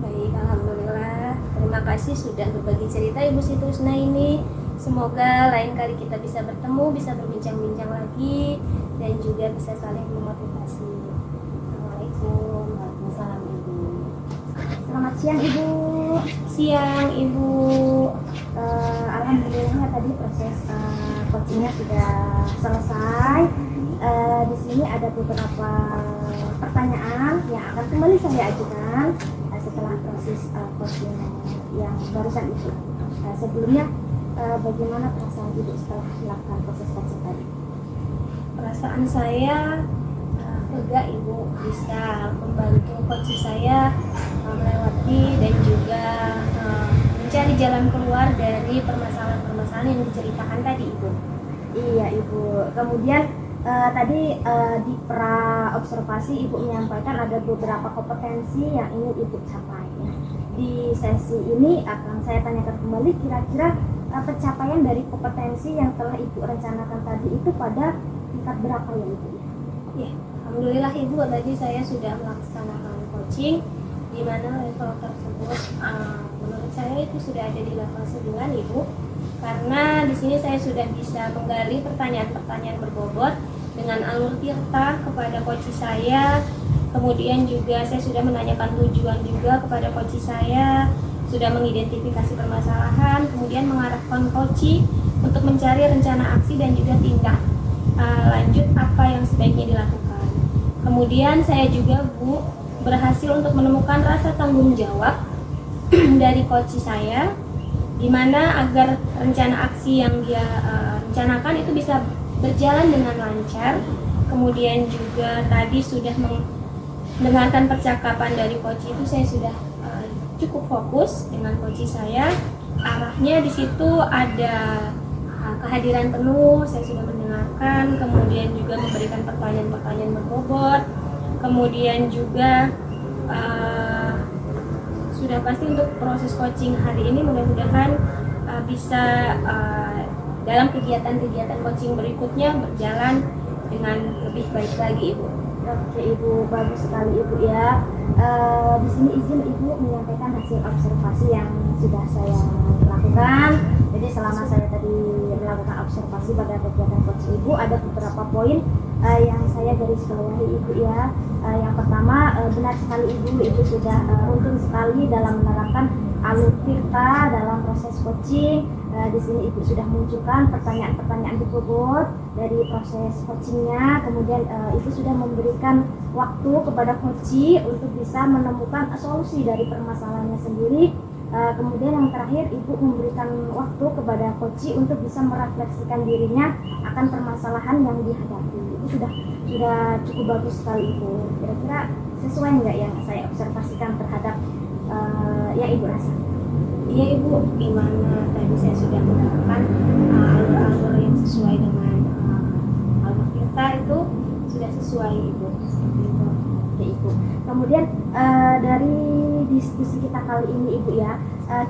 Baik, alhamdulillah. Terima kasih sudah berbagi cerita Ibu Siti Usna ini. Semoga lain kali kita bisa bertemu, bisa berbincang-bincang lagi, dan juga bisa saling memotivasi. Assalamualaikum. Waalaikumsalam. Selamat siang Ibu. Siang Ibu. Alhamdulillah tadi proses coachingnya sudah selesai. Di sini ada beberapa pertanyaan yang akan kembali saya ajukan setelah proses coaching yang barusan itu. Sebelumnya, bagaimana perasaan Ibu setelah melakukan proses coaching tadi? Perasaan saya lega Ibu, bisa membantu coach saya melewati dan juga mencari jalan keluar dari permasalahan-permasalahan yang diceritakan tadi Ibu. Iya Ibu. Kemudian tadi di pra observasi Ibu menyampaikan ada beberapa kompetensi yang ingin Ibu capai. Di sesi ini akan saya tanyakan kembali kira-kira pencapaian dari kompetensi yang telah Ibu rencanakan tadi itu pada tingkat berapa ya Ibu? Ya, alhamdulillah Ibu, tadi saya sudah melaksanakan coaching di mana level tersebut menurut saya itu sudah ada di level 9 Ibu. Karena di sini saya sudah bisa menggali pertanyaan-pertanyaan berbobot dengan alur tirta kepada coach saya. Kemudian juga saya sudah menanyakan tujuan juga kepada coach saya, sudah mengidentifikasi permasalahan, kemudian mengarahkan coach untuk mencari rencana aksi dan juga tindak lanjut apa yang sebaiknya dilakukan. Kemudian saya juga Bu berhasil untuk menemukan rasa tanggung jawab dari coach saya, di mana agar rencana aksi yang dia rencanakan itu bisa berjalan dengan lancar. Kemudian juga tadi sudah mendengarkan percakapan dari coach itu, saya sudah cukup fokus dengan coach saya. Arahnya di situ ada kehadiran penuh, saya sudah mendengarkan, kemudian juga memberikan pertanyaan-pertanyaan berbobot, kemudian juga sudah pasti untuk proses coaching hari ini mudah-mudahan bisa dalam kegiatan-kegiatan coaching berikutnya berjalan dengan lebih baik lagi Ibu. Oke Ibu, bagus sekali Ibu ya. Di sini izin Ibu menyampaikan hasil observasi yang sudah saya lakukan. Jadi selama saya tadi melakukan observasi pada kegiatan coach Ibu, ada beberapa poin yang saya garis bawahi Ibu ya. Yang pertama, benar sekali Ibu sudah rutin sekali dalam menerapkan alur tirta dalam proses coaching. Di sini Ibu sudah munculkan pertanyaan-pertanyaan berbobot dari proses coachingnya. Kemudian Ibu sudah memberikan waktu kepada coach untuk bisa menemukan solusi dari permasalahannya sendiri. Kemudian yang terakhir Ibu memberikan waktu kepada coach untuk bisa merefleksikan dirinya akan permasalahan yang dihadapi. Itu sudah cukup bagus sekali Ibu. Kira-kira sesuai nggak yang saya observasikan terhadap yang Ibu rasa? Iya Ibu, gimana tadi saya sudah menerapkan alur-alur yang sesuai dengan alur kita itu sudah sesuai Ibu. Oke Ibu. Kemudian dari diskusi kita kali ini Ibu ya,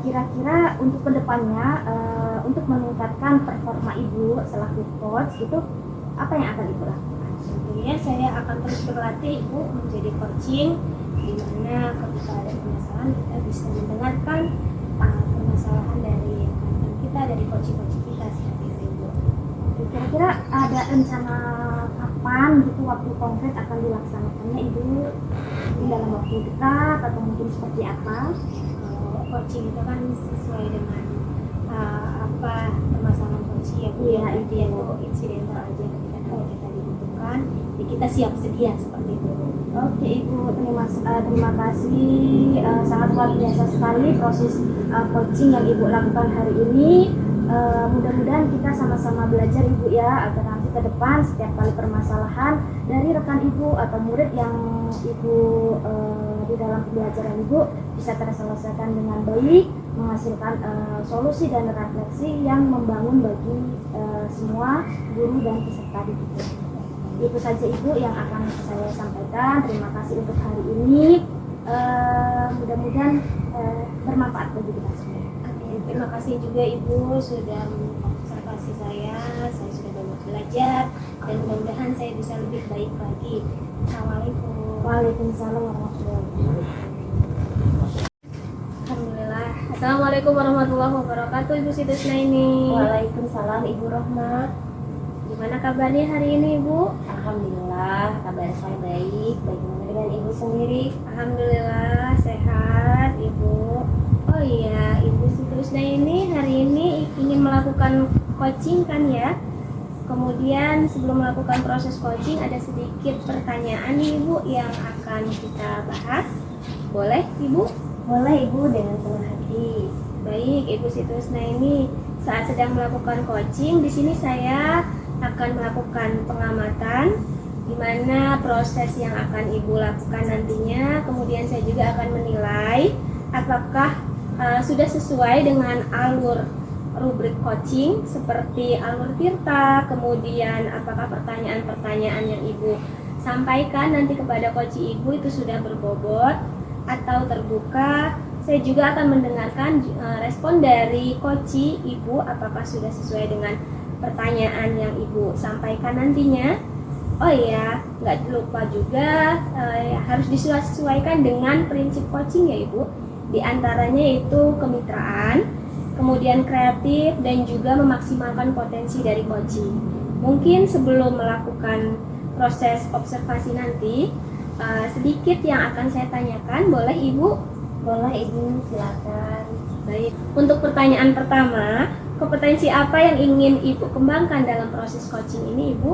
kira-kira untuk kedepannya untuk meningkatkan performa Ibu selaku coach itu apa yang akan Ibu lakukan? Tentunya saya akan terus berlatih Ibu menjadi coaching, di mana ketika ada permasalahan kita bisa mendengarkan permasalahan dari rekan kita, dari coach-coach kita seperti itu Ibu. Kira-kira ada rencana kapan gitu waktu konkret akan dilaksanakannya Ibu? Mungkin dalam waktu dekat atau mungkin seperti apa? Kalau coaching itu kan sesuai dengan apa permasalahan coaching ya Bu, ya itu yang insidental aja ketika kalau kita dibutuhkan, ya kita siap sedia seperti itu. Oke Ibu, terima kasih, sangat luar biasa sekali proses coaching yang Ibu lakukan hari ini. Mudah-mudahan kita sama-sama belajar Ibu ya, agar nanti ke depan setiap kali permasalahan dari rekan Ibu atau murid yang Ibu di dalam pembelajaran Ibu bisa terselesaikan dengan baik, menghasilkan solusi dan refleksi yang membangun bagi semua guru dan peserta didik. Itu saja Ibu yang akan saya sampaikan. Terima kasih untuk hari ini. Mudah-mudahan bermanfaat bagi kita semua. Terima kasih juga Ibu sudah mengobservasi saya sudah banyak belajar dan mudah-mudahan saya bisa lebih baik lagi. Assalamualaikum. Waalaikumsalam warahmatullahi wabarakatuh. Alhamdulillah. Assalamualaikum warahmatullahi wabarakatuh Ibu Sitisna ini. Waalaikumsalam Ibu Rohmat. Gimana kabarnya hari ini, Bu? Alhamdulillah, kabar saya baik. Bagaimana dengan Ibu sendiri? Alhamdulillah sehat, Ibu. Oh iya, Ibu Siti Husna ini hari ini ingin melakukan coaching kan ya? Kemudian sebelum melakukan proses coaching ada sedikit pertanyaan nih Ibu yang akan kita bahas. Boleh Ibu? Boleh Ibu, dengan senang hati. Baik, Ibu Siti Husna ini saat sedang melakukan coaching, di sini saya akan melakukan pengamatan di mana proses yang akan Ibu lakukan nantinya. Kemudian saya juga akan menilai apakah sudah sesuai dengan alur rubrik coaching seperti alur Tirta, kemudian apakah pertanyaan-pertanyaan yang Ibu sampaikan nanti kepada coach Ibu itu sudah berbobot atau terbuka. Saya juga akan mendengarkan respon dari coach Ibu apakah sudah sesuai dengan pertanyaan yang Ibu sampaikan nantinya. Oh iya, nggak lupa juga harus disesuaikan dengan prinsip coaching ya Ibu. Di antaranya itu kemitraan, kemudian kreatif, dan juga memaksimalkan potensi dari coaching. Mungkin sebelum melakukan proses observasi nanti, sedikit yang akan saya tanyakan, boleh Ibu? Boleh Ibu, silakan. Baik, untuk pertanyaan pertama, kompetensi apa yang ingin Ibu kembangkan dalam proses coaching ini, Ibu?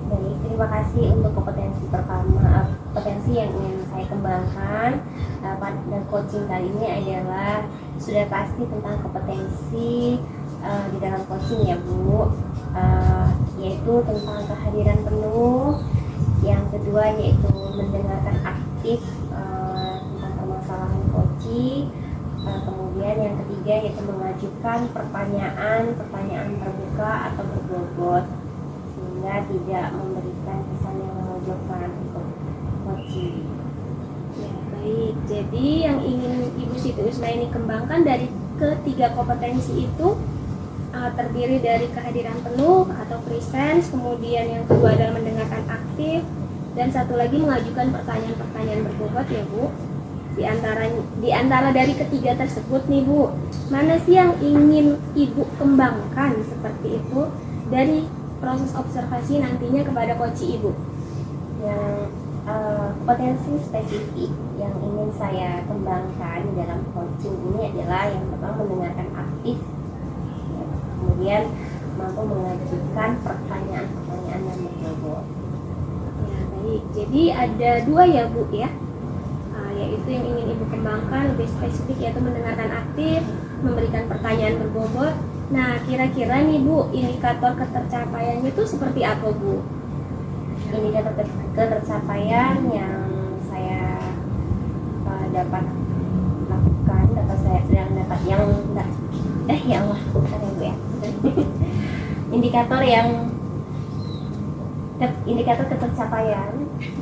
Baik, terima kasih untuk kompetensi pertama. Potensi yang ingin saya kembangkan dan coaching kali ini adalah sudah pasti tentang kompetensi di dalam coaching ya Bu, yaitu tentang kehadiran penuh. Yang kedua yaitu mendengarkan aktif tentang permasalahan coaching. Kemudian yang ketiga yaitu mengajukan pertanyaan terbuka atau berbobot sehingga tidak memberikan kesan yang memojokkan untuk coaching. Ya, baik. Jadi yang ingin Ibu Siti Husna ini kembangkan dari ketiga kompetensi itu terdiri dari kehadiran penuh atau presence, kemudian yang kedua adalah mendengarkan aktif, dan satu lagi mengajukan pertanyaan-pertanyaan berbobot ya Bu. Di antara dari ketiga tersebut nih Bu, mana sih yang ingin Ibu kembangkan seperti itu dari proses observasi nantinya kepada coach Ibu? Yang kompetensi spesifik yang ingin saya kembangkan di dalam coaching ini adalah yang pertama mendengarkan aktif, ya, kemudian mampu mengajukan pertanyaan-pertanyaan yang berbobot. Ya, baik. Jadi ada dua ya Bu ya, yaitu yang ingin Ibu kembangkan lebih spesifik yaitu mendengarkan aktif, memberikan pertanyaan berbobot. Nah, kira-kira nih Bu, indikator ketercapaiannya itu seperti apa Bu? Indikator ketercapaian yang saya dapat lakukan atau saya sedang dapat ya Allah bukan ya Bu ya. Indikator ketercapaian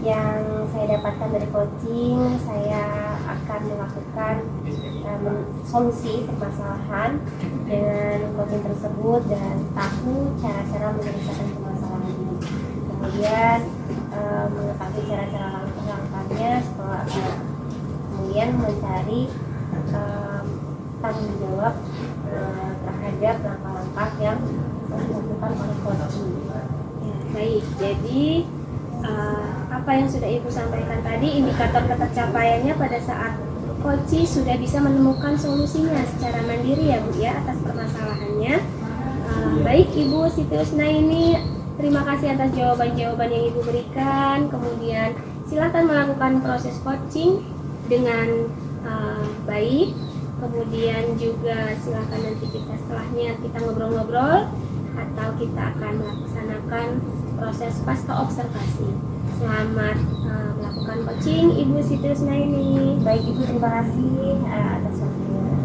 yang saya dapatkan dari coaching, saya akan melakukan solusi permasalahan dengan coaching tersebut dan tahu cara-cara menyelesaikan permasalahan ini. Kemudian mengetahui cara-cara langkah-langkahnya kemudian mencari tanggung jawab terhadap langkah-langkah yang dilakukan oleh coaching. Ya, baik. Jadi apa yang sudah Ibu sampaikan tadi, indikator ketercapaiannya pada saat coach sudah bisa menemukan solusinya secara mandiri ya Bu ya atas permasalahannya. Baik Ibu Siti Husna ini, terima kasih atas jawaban-jawaban yang Ibu berikan. Kemudian silakan melakukan proses coaching dengan baik. Kemudian juga silakan nanti setelahnya kita ngobrol-ngobrol atau kita akan melaksanakan proses pasca observasi. Selamat melakukan coaching Ibu Siti Husna ini. Baik Ibu, terima kasih atas waktunya.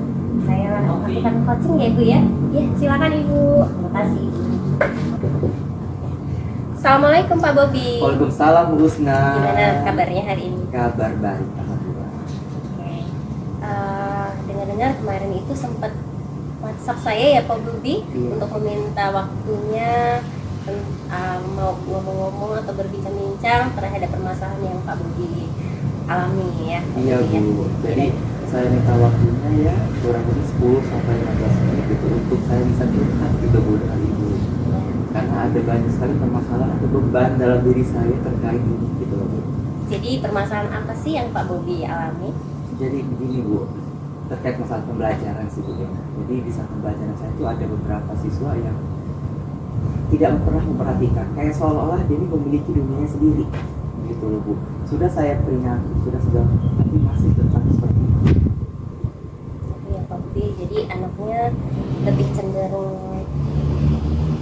Saya lakukan coaching ya Ibu ya. Ya, silakan Ibu. Terima kasih. Assalamualaikum Pak Bobi. Waalaikumsalam Bu Husna. Gimana kabarnya hari ini? Kabar baik, alhamdulillah. Oke. Dengar-dengar kemarin itu sempat WhatsApp saya ya Pak Bobi untuk meminta waktunya mau ngomong-ngomong atau berbincang-bincang terhadap permasalahan yang Pak Bobi alami ya. Iya Bu. Jadi saya minta waktunya ya kurang lebih 10 sampai 15 menit itu untuk saya bisa curhat gitu Bu dengan Ibu. karena ada banyak sekali permasalahan atau beban dalam diri saya terkait ini gitu loh Bu. Jadi permasalahan apa sih yang Pak Bobi alami? Jadi begini Bu, terkait masalah pembelajaran sih Bu ya. Jadi di saat pembelajaran saya itu ada beberapa siswa yang tidak pernah memperhatikan, kayak seolah-olah dia ini memiliki dunianya sendiri gitu loh Bu. Sudah saya peringati, sudah tapi masih tetap seperti itu. Ya Pak Bobi, jadi anaknya lebih cenderung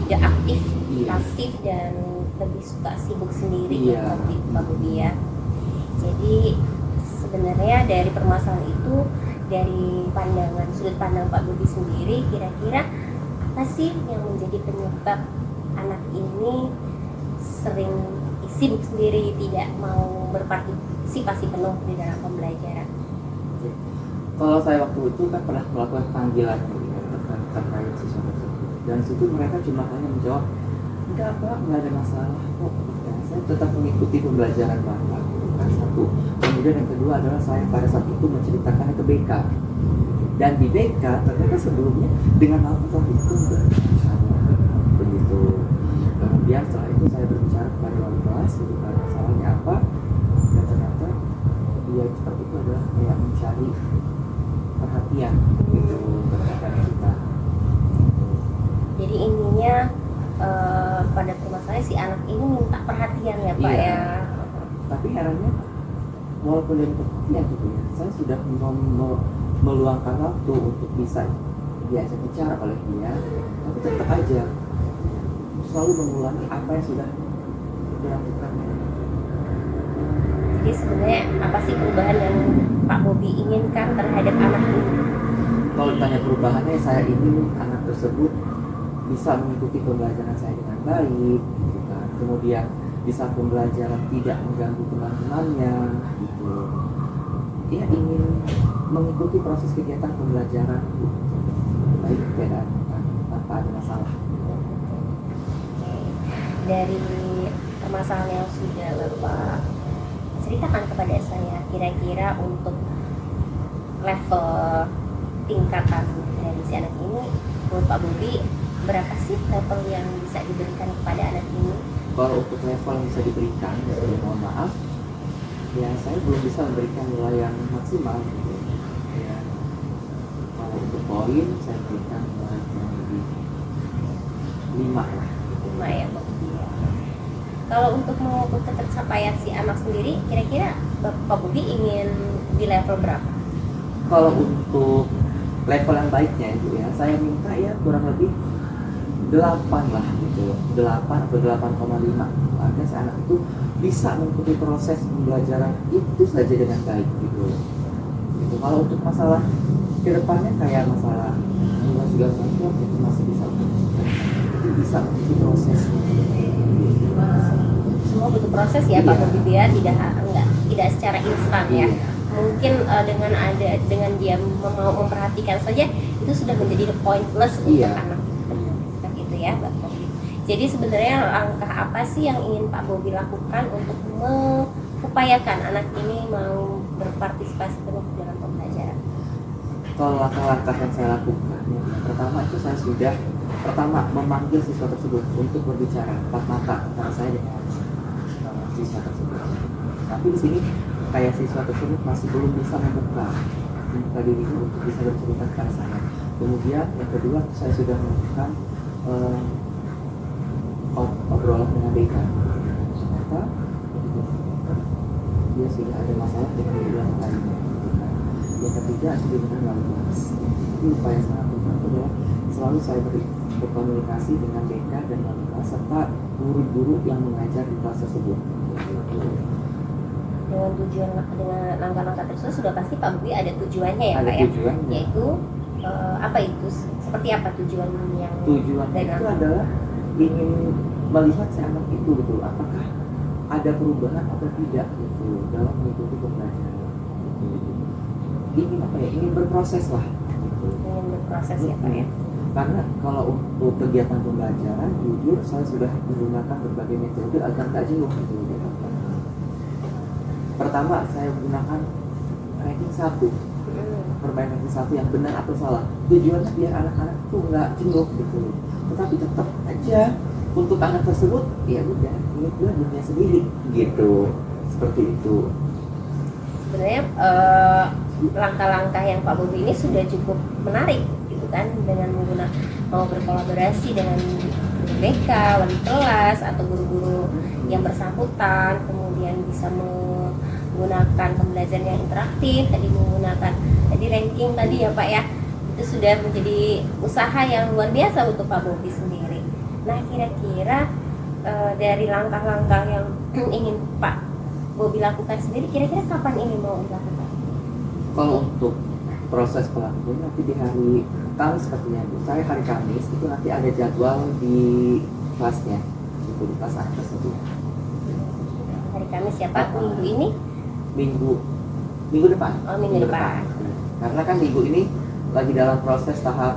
tidak aktif, Iya. pasif dan lebih suka sibuk sendiri Iya. ya Pak Bobi ya. Jadi sebenarnya dari permasalahan itu, dari pandangan sudut pandang Pak Bobi sendiri, kira-kira apa sih yang menjadi penyebab anak ini sering sibuk sendiri, tidak mau berpartisipasi penuh di dalam pembelajaran? Kalau saya waktu itu kan pernah melakukan panggilan terkait siswa tersebut, dan situ mereka cuma hanya menjawab, enggak Pak, nggak ada masalah kok. Dan saya tetap mengikuti pembelajaran Bapak. Kan satu. Kemudian yang kedua adalah saya pada saat itu menceritakannya ke BK. Dan di BK ternyata sebelumnya dengan hal itu enggak sama begitu. Kemudian setelah itu saya berbicara kepada wali kelas, berbicara masalahnya apa, dan ternyata dia seperti itu adalah kayak mencari perhatian gitu terhadap kita. Jadi intinya pada permasalahan si anak ini minta perhatian ya Pak Iya. ya. Tapi herannya walaupun dari perhatian gitu ya, saya sudah meluangkan waktu untuk bisa diajak bicara oleh dia, tapi tetap aja selalu mengulangi apa yang sudah dilakukan. Jadi sebenarnya apa sih perubahan yang Pak Bobi inginkan terhadap anak ini? Kalau ditanya perubahannya, saya ingin anak tersebut bisa mengikuti pembelajaran saya dengan baik, gitu kan. Kemudian di saat pembelajaran tidak mengganggu teman-temannya, gitu. Dia ingin mengikuti proses kegiatan pembelajaran baik dan tanpa ada masalah. Dari permasalahan yang sudah Bapak ceritakan kepada saya, kira-kira untuk level tingkatan dari si anak ini, menurut Pak Bobi berapa sih level yang bisa diberikan kepada anak ini? Kalau untuk level yang bisa diberikan, ya mohon maaf, ya saya belum bisa memberikan nilai yang maksimal gitu. Ya, kalau untuk poin saya berikan nilai kurang lebih 5 lah. 5 ya Pak Bobi ya. Kalau untuk mengukur pencapaian si anak sendiri, kira-kira Pak Bobi ingin di level berapa? Kalau untuk level yang baiknya itu ya, saya minta ya kurang lebih 8 lah gitu, 8 atau 8,5 agar si anak itu bisa mengikuti proses pembelajaran itu saja dengan baik gitu. Kalau untuk masalah kedepannya kayak masalah segala macam itu masih bisa, itu bisa mengikuti proses. Semua butuh proses ya Pak Iya. Bobi ya, tidak secara instan ya. Iya. Mungkin dengan dia mau memperhatikan saja itu sudah menjadi poin plus untuk Iya. anak itu ya Pak Bobi. Jadi sebenarnya langkah apa sih yang ingin Pak Bobi lakukan untuk mengupayakan anak ini mau berpartisipasi penuh dalam pembelajaran? Kalau langkah-langkah yang saya lakukan, ya, pertama itu saya sudah memanggil siswa tersebut untuk berbicara empat mata antara saya dengan siswa tersebut. Tapi di sini kayak siswa tersebut masih belum bisa membuka dirinya untuk bisa bercerita kepada saya. Kemudian yang kedua saya sudah melakukan obrolan dengan BK. Ternyata dia sudah ada masalah dengan kedua lainnya. Yang ketiga sebenarnya wali kelas. Jadi upaya saya lakukan adalah selalu saya berkomunikasi dengan BK dan wali kelas serta guru-guru yang mengajar di kelas tersebut. Dengan langkah-langkah tersebut sudah pasti Pak Bobi ada tujuannya ya Ada Pak ya, tujuannya. yaitu apa itu, seperti apa tujuan yang Tujuannya dengan- itu adalah ingin melihat si anak itu gitu, apakah ada perubahan atau tidak gitu dalam mengikuti pembelajaran. Ingin apa ya? Ingin berproses lah. Gitu. ingin berproses ya Pak ya. Karena kalau untuk kegiatan pembelajaran, jujur saya sudah menggunakan berbagai metode agar tak jenuh gitu. Pertama, saya gunakan ranking 1, permainan ranking 1 yang benar atau salah. Tujuannya biar anak-anak tuh nggak jenuh gitu. Tetapi tetap aja untuk anak tersebut ya udah ini gue dunia sendiri gitu, seperti itu. Sebenarnya langkah-langkah yang Pak Bobi ini sudah cukup menarik gitu kan, dengan menggunakan mau berkolaborasi dengan BK, wali kelas atau guru-guru yang bersangkutan, kemudian bisa menggunakan pembelajaran yang interaktif, tadi menggunakan tadi ranking tadi ya Pak ya, itu sudah menjadi usaha yang luar biasa untuk Pak Bobi sendiri. Nah kira-kira dari langkah-langkah yang ingin Pak Bobi lakukan sendiri, kira-kira kapan ini mau dilakukan? Kalau untuk proses pelakunya nanti di hari Kamis sepertinya Bu, saya hari Kamis itu nanti ada jadwal di kelasnya, itu di kelas anak tersebut. Hari Kamis ya Pak, minggu ini? Minggu depan. Oh minggu depan. Karena kan minggu ini lagi dalam proses tahap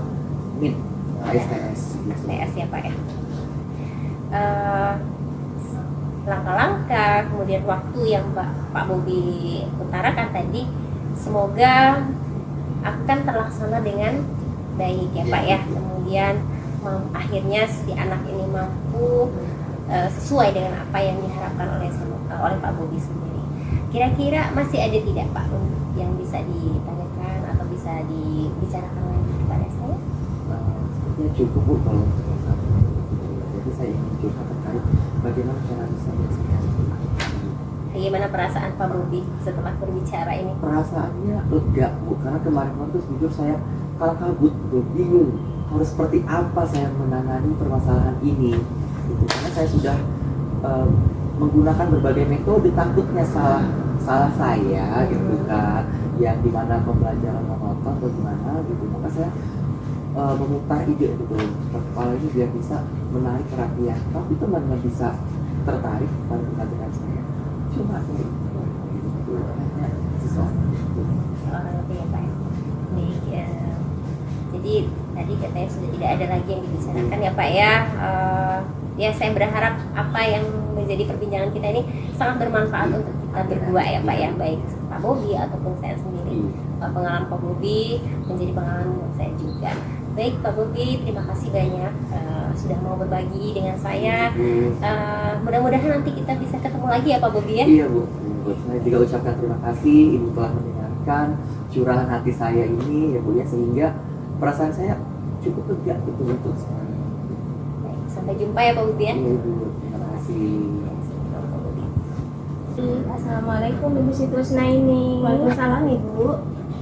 MIN, STS. STS ya Pak ya. Langkah-langkah kemudian waktu yang Pak Bobi utarakan tadi semoga akan terlaksana dengan baik ya Pak ya. Kemudian akhirnya si anak ini mampu sesuai dengan apa yang diharapkan oleh Pak Bobi sendiri. Kira-kira masih ada tidak Pak yang bisa ditanyakan atau bisa dibicarakan lagi kepada saya? Sepertinya cukup Bu kalau untuk yang satu. Jadi saya ingin curhat terkait bagaimana cara bisa berekspresi. Bagaimana perasaan Pak Bobi setelah berbicara ini? Perasaannya lega Bu, karena kemarin tuh jujur saya kabut tuh, bingung harus seperti apa saya menangani permasalahan ini gitu. Karena saya sudah menggunakan berbagai metode, takutnya salah saya gitu kan, yang dimana pembelajaran monoton atau gimana gitu. Maka saya memutar ide gitu ke kepala ini biar bisa menarik perhatian, tapi teman-teman bisa tertarik pada pembelajaran saya. Cuma kayak gitu, hanya sesuatu Seorang itu ya Pak. Baik, jadi tadi katanya sudah tidak ada lagi yang dibicarakan ya Pak ya. Ya saya berharap apa yang menjadi perbincangan kita ini sangat bermanfaat untuk kita berdua ya Pak ya, baik Pak Bobi ataupun saya sendiri. Pengalaman Pak Bobi menjadi pengalaman buat saya juga. Baik Pak Bobi, terima kasih banyak sudah mau berbagi dengan saya. Mudah-mudahan nanti kita bisa ketemu lagi ya Pak Bobi ya. Iya Bu, saya juga ucapkan terima kasih Ibu telah mendengarkan curahan hati saya ini ya Bu ya, sehingga perasaan saya cukup lega gitu untuk sekarang. Baik, sampai jumpa ya Pak Bobi ya. Iya Bu, terima kasih. Assalamualaikum Ibu Sitrusnaini. Waalaikumsalam Ibu.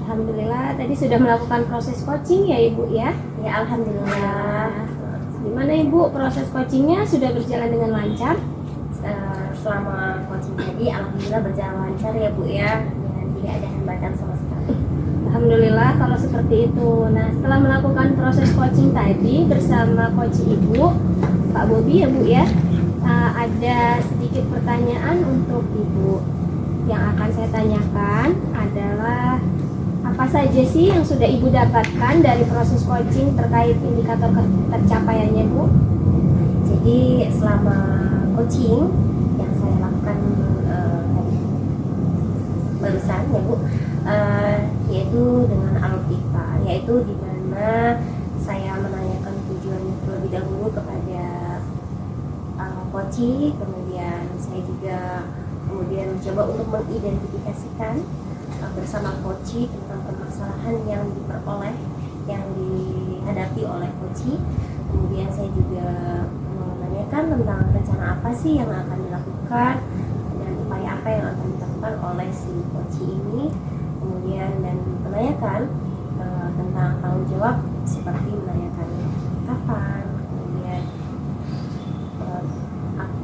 Alhamdulillah tadi sudah melakukan proses coaching ya Ibu ya. Ya alhamdulillah. Gimana Ibu, proses coachingnya sudah berjalan dengan lancar? Selama coaching tadi alhamdulillah berjalan lancar ya Bu ya, dan tidak ada hambatan sama sekali. Alhamdulillah kalau seperti itu. Nah setelah melakukan proses coaching tadi bersama coach Ibu Pak Bobi ya Bu ya, ada sedikit pertanyaan untuk Ibu. Yang akan saya tanyakan adalah apa saja sih yang sudah Ibu dapatkan dari proses coaching terkait indikator tercapaiannya Bu? Jadi selama coaching yang saya lakukan barusan ya Bu, yaitu dengan alur kita, yaitu di mana saya menanyakan tujuan terlebih dahulu kepada coach, kemudian saya juga mencoba untuk mengidentifikasikan bersama coach tentang permasalahan yang diperoleh, yang dihadapi oleh coach. Kemudian saya juga menanyakan tentang rencana apa sih yang akan dilakukan dan upaya apa yang akan dilakukan oleh si coach ini. Kemudian dan menanyakan tentang tanggung jawab, seperti menanyakan kapan,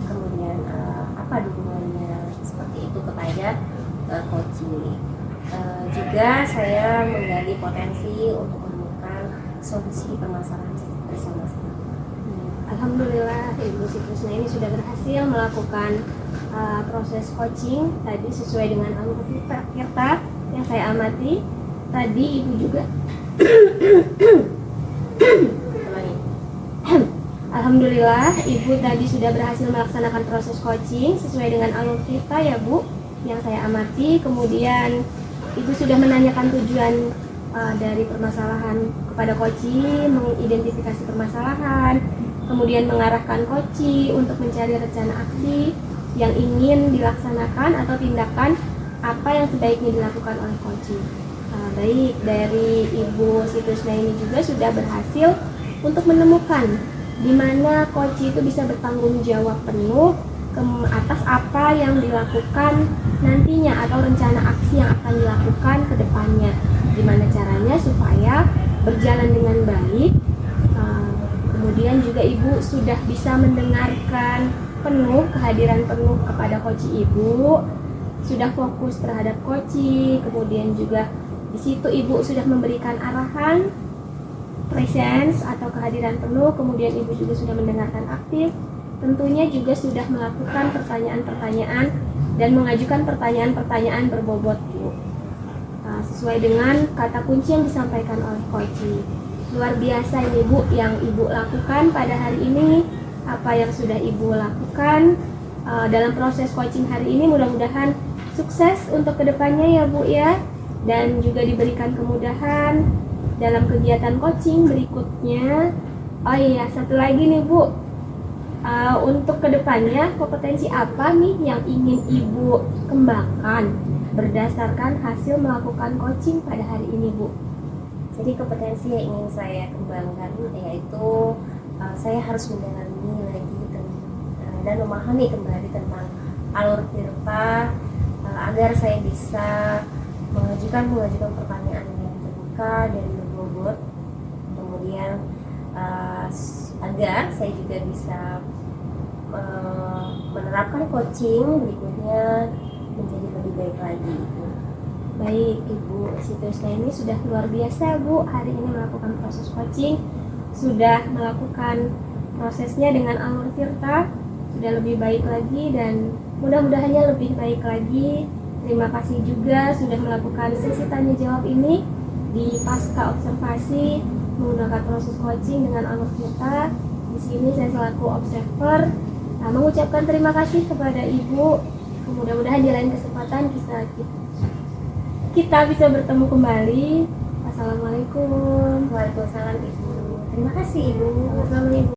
kemudian apa dukungannya, seperti itu kepada coach ini. Juga saya menggali potensi untuk menemukan solusi permasalahan bersama-sama. Alhamdulillah Ibu Sitrusnaini sudah berhasil melakukan proses coaching tadi sesuai dengan alur kita yang saya amati. Tadi Ibu juga Alhamdulillah Ibu tadi sudah berhasil melaksanakan proses coaching sesuai dengan alur kita ya Bu, yang saya amati. Kemudian Ibu sudah menanyakan tujuan dari permasalahan kepada coach, mengidentifikasi permasalahan, kemudian mengarahkan koci untuk mencari rencana aksi yang ingin dilaksanakan atau tindakan apa yang sebaiknya dilakukan oleh koci. Baik, dari Ibu Situsna ini juga sudah berhasil untuk menemukan di mana koci itu bisa bertanggung jawab penuh atas apa yang dilakukan nantinya atau rencana aksi yang akan dilakukan ke depannya. Gimana caranya supaya berjalan dengan baik. Kemudian juga Ibu sudah bisa mendengarkan penuh, kehadiran penuh kepada koci Ibu, sudah fokus terhadap koci, kemudian juga di situ Ibu sudah memberikan arahan, presence atau kehadiran penuh, kemudian Ibu juga sudah mendengarkan aktif, tentunya juga sudah melakukan pertanyaan-pertanyaan dan mengajukan pertanyaan-pertanyaan berbobot Bu. Sesuai dengan kata kunci yang disampaikan oleh koci. Luar biasa ini Bu yang Ibu lakukan pada hari ini, apa yang sudah Ibu lakukan dalam proses coaching hari ini, mudah-mudahan sukses untuk kedepannya ya Bu ya, dan juga diberikan kemudahan dalam kegiatan coaching berikutnya. Oh iya, satu lagi nih Bu, untuk kedepannya kompetensi apa nih yang ingin Ibu kembangkan berdasarkan hasil melakukan coaching pada hari ini Bu? Jadi kompetensi yang ingin saya kembangkan yaitu saya harus mendalami lagi dan memahami kembali tentang alur tirta agar saya bisa mengajukan pertanyaan yang terbuka dan berbobot, kemudian agar saya juga bisa menerapkan coaching berikutnya menjadi lebih baik lagi. Baik, Ibu Situsna ini sudah luar biasa Bu, hari ini melakukan proses coaching, sudah melakukan prosesnya dengan alur tirta, sudah lebih baik lagi dan mudah-mudahannya lebih baik lagi. Terima kasih juga sudah melakukan sesi tanya jawab ini di pasca observasi menggunakan proses coaching dengan alur tirta. Di sini saya selaku observer mengucapkan terima kasih kepada Ibu. Mudah-mudahan di lain kesempatan kita bisa bertemu kembali. Assalamualaikum. Waalaikumsalam Ibu. Terima kasih Ibu. Assalamualaikum.